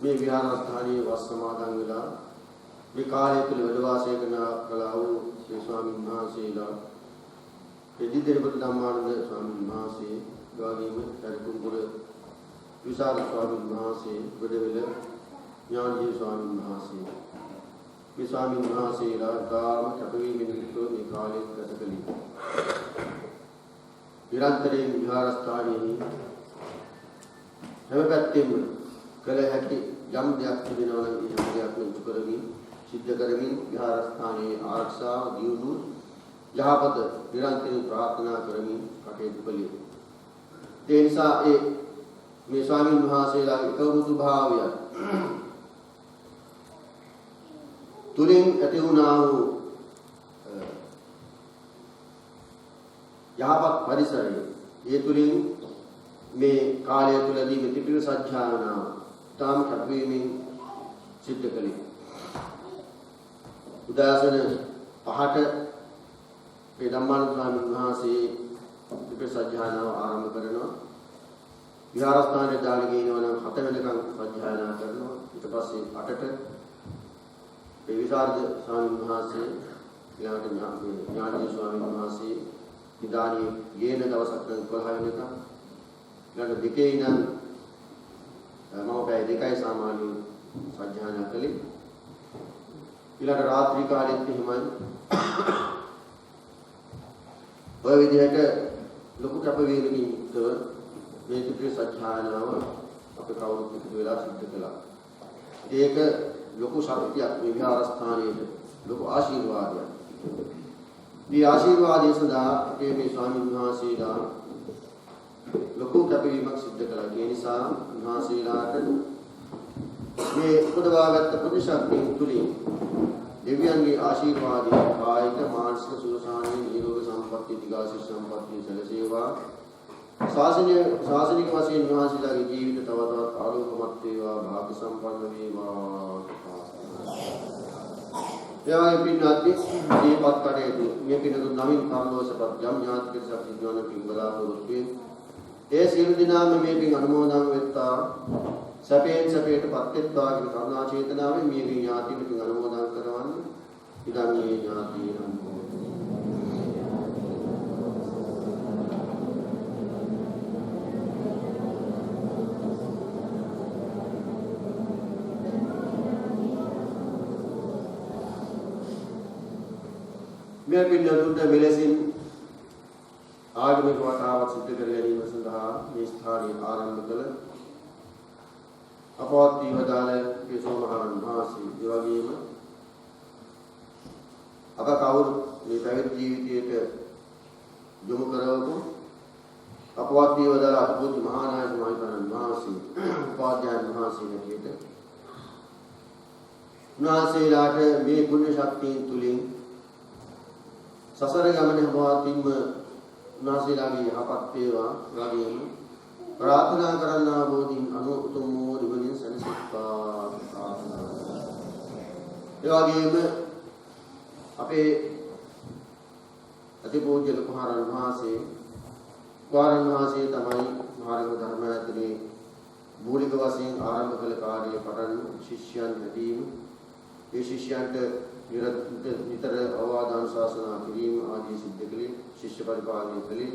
මේ විහාරස්ථානයේ වස් සමාදන් වෙලා මේ කාලය තුළ වැඩ වාසය කළා වූ ශ්‍රී ස්වාමීන් වහන්සේලා එදිදෙරපත ධම්මානන්ද ස්වාමීන් වහන්සේ ගාගීම කරුකුඹුර විසාර ස්වාමීන් වහන්සේ ගොඩවෙල ඥානදී ස්වාමීන් වහන්සේ මේ ස්වාමීන් වහන්සේලා ගාම කැපවීමෙන් යුක්තව මේ කාලය ගත කළේ. නිරන්තරයෙන් විහාරස්ථානයේ හැම පැත්තෙම කළ හැකි යම් දෙයක් තිබෙනවා නම් ඒ දෙයක් මෙතු කරමින් සිද්ධ කරමින් විහාරස්ථානයේ ආරක්ෂාව දියුණු යහපත නිරන්තරයෙන් ප්‍රාර්ථනා කරමින් කටයුතු කළේ. ඒ නිසා මේ ස්වාමීන් වහන්සේලාගේ කවුරුතු භාවය තුලින් ඇති වුණා වූ යහපත් පරිසරය ඒ තුලින් මේ කාලය තුළදී මේ ත්‍රිපිටක සත්‍යයනාව තාම කැපවීමෙන් සිද්ධ කළේ. උදාසන 5ට මේ ධම්මානන්ද ස්වාමීන් වහන්සේ ත්‍රිපිටක සත්‍යයනාව ආරම්භ කරනවා. විහාරස්ථානයේ දාන ගේනවා නම් 7 වෙනකම් සත්‍යයනා කරනවා. ඊට පස්සේ 8ට මේ විසරද ස්වාමීන් වහන්සේ ඊළඟට ඥානදී ස්වාමීන් වහන්සේ නිදානිය ගේන දවසක් 12 වෙනකම් ඊළඟ දෙකේ ඉඳන් මම පැය 2යි සාමාන්‍ය සත්‍යයනා කළේ. ඊළඟ රාත්‍රී කාලෙත් එහෙමයි. ඔය විදිහට ලොකු කැපවීමකින් යුක්තව මේ ත්‍රිපිටක සත්‍යයනාව අපේ කවුරුත් එකතු වෙලා සිද්ධ කළා. ඒක ලොකු ශක්තියක් මේ විහාරස්ථානයේ ලොකු ආශිර්වාදයක්. මේ ආශිර්වාදය සඳහා මේ ස්වාමීන් වහන්සේලා ලොකු කැපවීමක් සිද්ධ කළා. ඒ නිසා උන්වහන්සේලාට මේ උපදවාගත් ප්‍රතිශක්තිය තුලින් දෙවියන්ගේ ආශිර්වාදය කායික මානසික සුවසාහනීය නිරෝග සම්පත්තිය දිගාසිර සම්පත්තිය සැලසේවා. ශාසනික වශයෙන් උන්වහන්සේලාගේ ජීවිත තව තවත් ආලෝකමත් වේවා, භාග්‍ය සම්පන්න වේවා. එවැනි පින්වත්නි දීපත් කටයුතු මේ පින්වතුන් නමින් කාමෝසපත් යම් ඥාතික සත්‍යඥාන පින්බලාපොරොත්තු වේ. ඒ සියලු දිනාම මේ පින් අනුමෝදන් වෙත්තා. සැපයෙන් සැපයටපත් වෙත්වා කියන කරුණා චේතනාවෙන් මේ ඥාතික පින් අනුමෝදන් කරවන්නේ. ඉදන් මේ ඥාතිනම් මේ පින්නතුන්ට මෙලෙසින් ආගමික වතාවක් සිදු කර ගැනීම සඳහා මේ ස්ථානයේ ආරම්භ කළ අපවත් වීමදාල සෝමහරන් වහන්සේ ඒ වගේම අප කවුරු මේ පැවිදි ජීවිතයට යොමු කරවපු අපවත් වීමදාල අතුපුජ්‍ය මහානායක මහින්දන් වහන්සේ උපාධ්‍යාය වහන්සේ නැතිද උන්වහන්සේලාට මේ පුණ්‍ය ශක්තිය තුලින් සසර ගමනේ හමුවීම උන්වහන්සේලාගේ යහපත් වේවා වගේම ප්‍රාර්ථනා කරන්නා බෝධින් අනුතුම් වූ නිවනින් සැනසෙත්වා ප්‍රාර්ථනා කරනවා. ඒ වගේම අපේ අතිපූජ්‍ය ලකුහාරන් වහන්සේ තමයි මාර්ග ධර්මයන්ගේ මූලික වශයෙන් ආරම්භ කළ කාර්යය පටන් ශිෂ්‍යයන් හැදීම ඒ ශිෂ්‍යයන්ට නිතර අවවාද අනුශාසනා කිරීම ආදී සිද්ධ කළේ ශිෂ්‍ය පරිපාලනය කළේ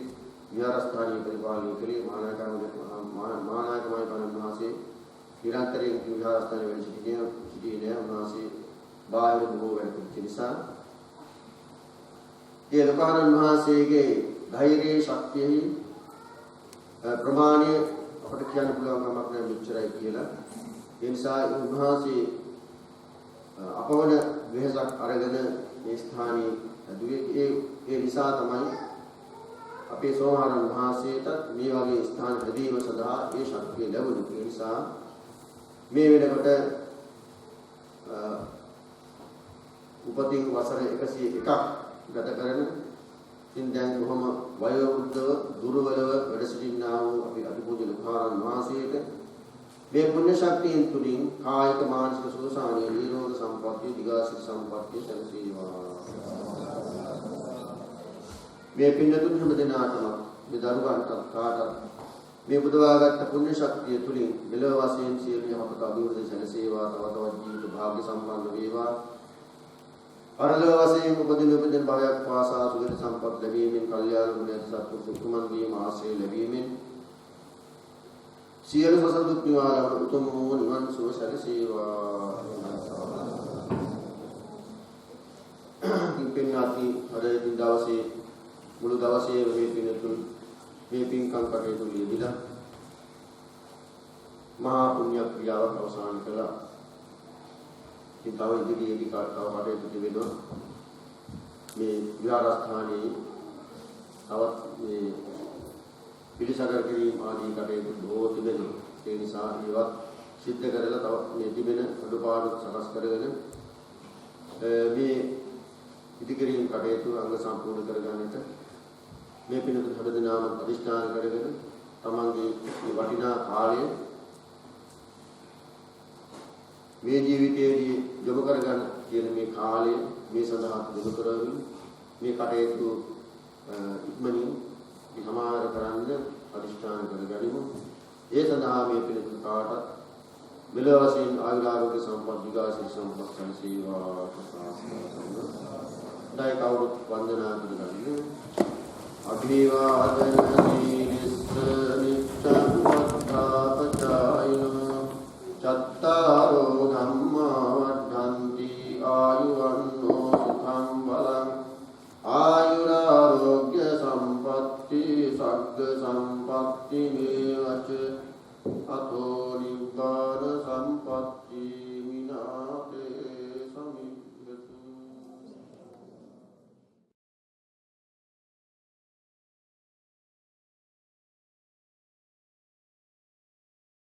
විහාරස්ථානීය පරිපාලනය කළේ මානායකමයි පරමහාසේ නිරන්තරයෙන් විහාරස්ථානයේ වැඩ සිටිනේ උන්වහන්සේ බාහිර බොහෝ වැඩ කරන නිසා ඒ ලෝකහරන් මහසේගේ ධෛර්යයේ ශක්තියෙහි ප්‍රමාණය අපට කියන්න පුළුවන් කමක් නැහැ මෙච්චරයි කියලා. ඒ නිසා උන්වහන්සේ අපවන වෙහසක් අරගෙන මේ ස්ථානයේ ඇදුවේ ඒ නිසා තමයි අපේ සෝමහරන් වහන්සේට මේ වගේ ස්ථාන හැදීම සඳහා ඒ ශක්තිය ලැබුණේ. ඒ නිසා මේ වෙනකොට උපතින් වසර 101ක් ගත කරන ඉතින් දැන් කොහොම වයෝවෘද්ධව දුර්වලව වැඩ සිටිනා වූ අපි අතිපූජ්‍ය ලකුහාරන් වහන්සේට මේ පුණ්‍ය ශක්තියෙන් තුලින් කායික මානසික සුවසානිය නිරෝධ සම්පත්තිය දිගාසිර සම්පත්තිය සැලසේවා. මේ පින්නතුන් හැම දිනාටම මේ දරුවන්ට කාටත් මේ බුදවාගත් පුණ්‍ය ශක්තිය තුලින් මෙලොව වශයෙන් සියලු යහපත අභිවෘද්ධි සැලසේවා. තව තවත් ජීවිත භාග්‍ය සම්පන්න වේවා. පරලොව වශයෙන් උපදින භවයක් වාසා සුගත සම්පත් ලැබීමෙන් කල්යාණ ගුණයත් සත්තු සුකුමන් වීම ආශ්‍රය ලැබීමෙන් සියලු සසර දුක් නිවාරණ උතුම් වූ නිවන් සුව සැලසේවා. පින්පෙන්නාති අද දවසේ මුළු දවසේ මේ පින්තුන් මේ පින්කම් කටයුතු යෙදিলা මහා පුණ්‍ය ක්‍රියාවක් අවසන් කළා. තව ඉදිරියේදී කටයුතු තිබෙනවා. මේ විහාරස්ථානයේ තවත් මේ පිළිසකර කිරීම ආදී කටයුතු බොහෝ තිබෙනවා. ඒ නිසා ඒවත් සිද්ධ කරලා තව මේ තිබෙන අඩුපාඩු සකස් කරගෙන මේ ඉදිකිරීම කටයුතු අංග සම්පූර්ණ කරගන්නට මේ පිනතුන් හැමදෙනාම අධිෂ්ඨාන කරගෙන තමන්ගේ මේ වටිනා කාලය මේ ජීවිතයේදී යොමු කරගන්න කියන මේ කාලය මේ සඳහා යොමු කරමින් මේ කටයුතු ඉක්මනින් සමාර කරන්න අධිෂ්ඨාන කරගනිමු. ඒ සඳහා මේ පිළිතුරු කාටත් මෙලොව වශයෙන් ආයුරාෝග්‍ය සම්පත් විකාශී සම්පත් සැලසේවා. දයි කවුරුත් වන්දනා කරගන්න. අභිවාදන සීලිස්ස නිච්ඡං වද්ධාපචායිනෝ චත්තාරෝ ධම්මා වද්ධන්ති ආයුවන්නෝ සුඛං බලං ආයුරාෝග්‍ය සම්පatti සග්ග සම්පatti මේවච අතෝ නිබ්බාන සම්පatti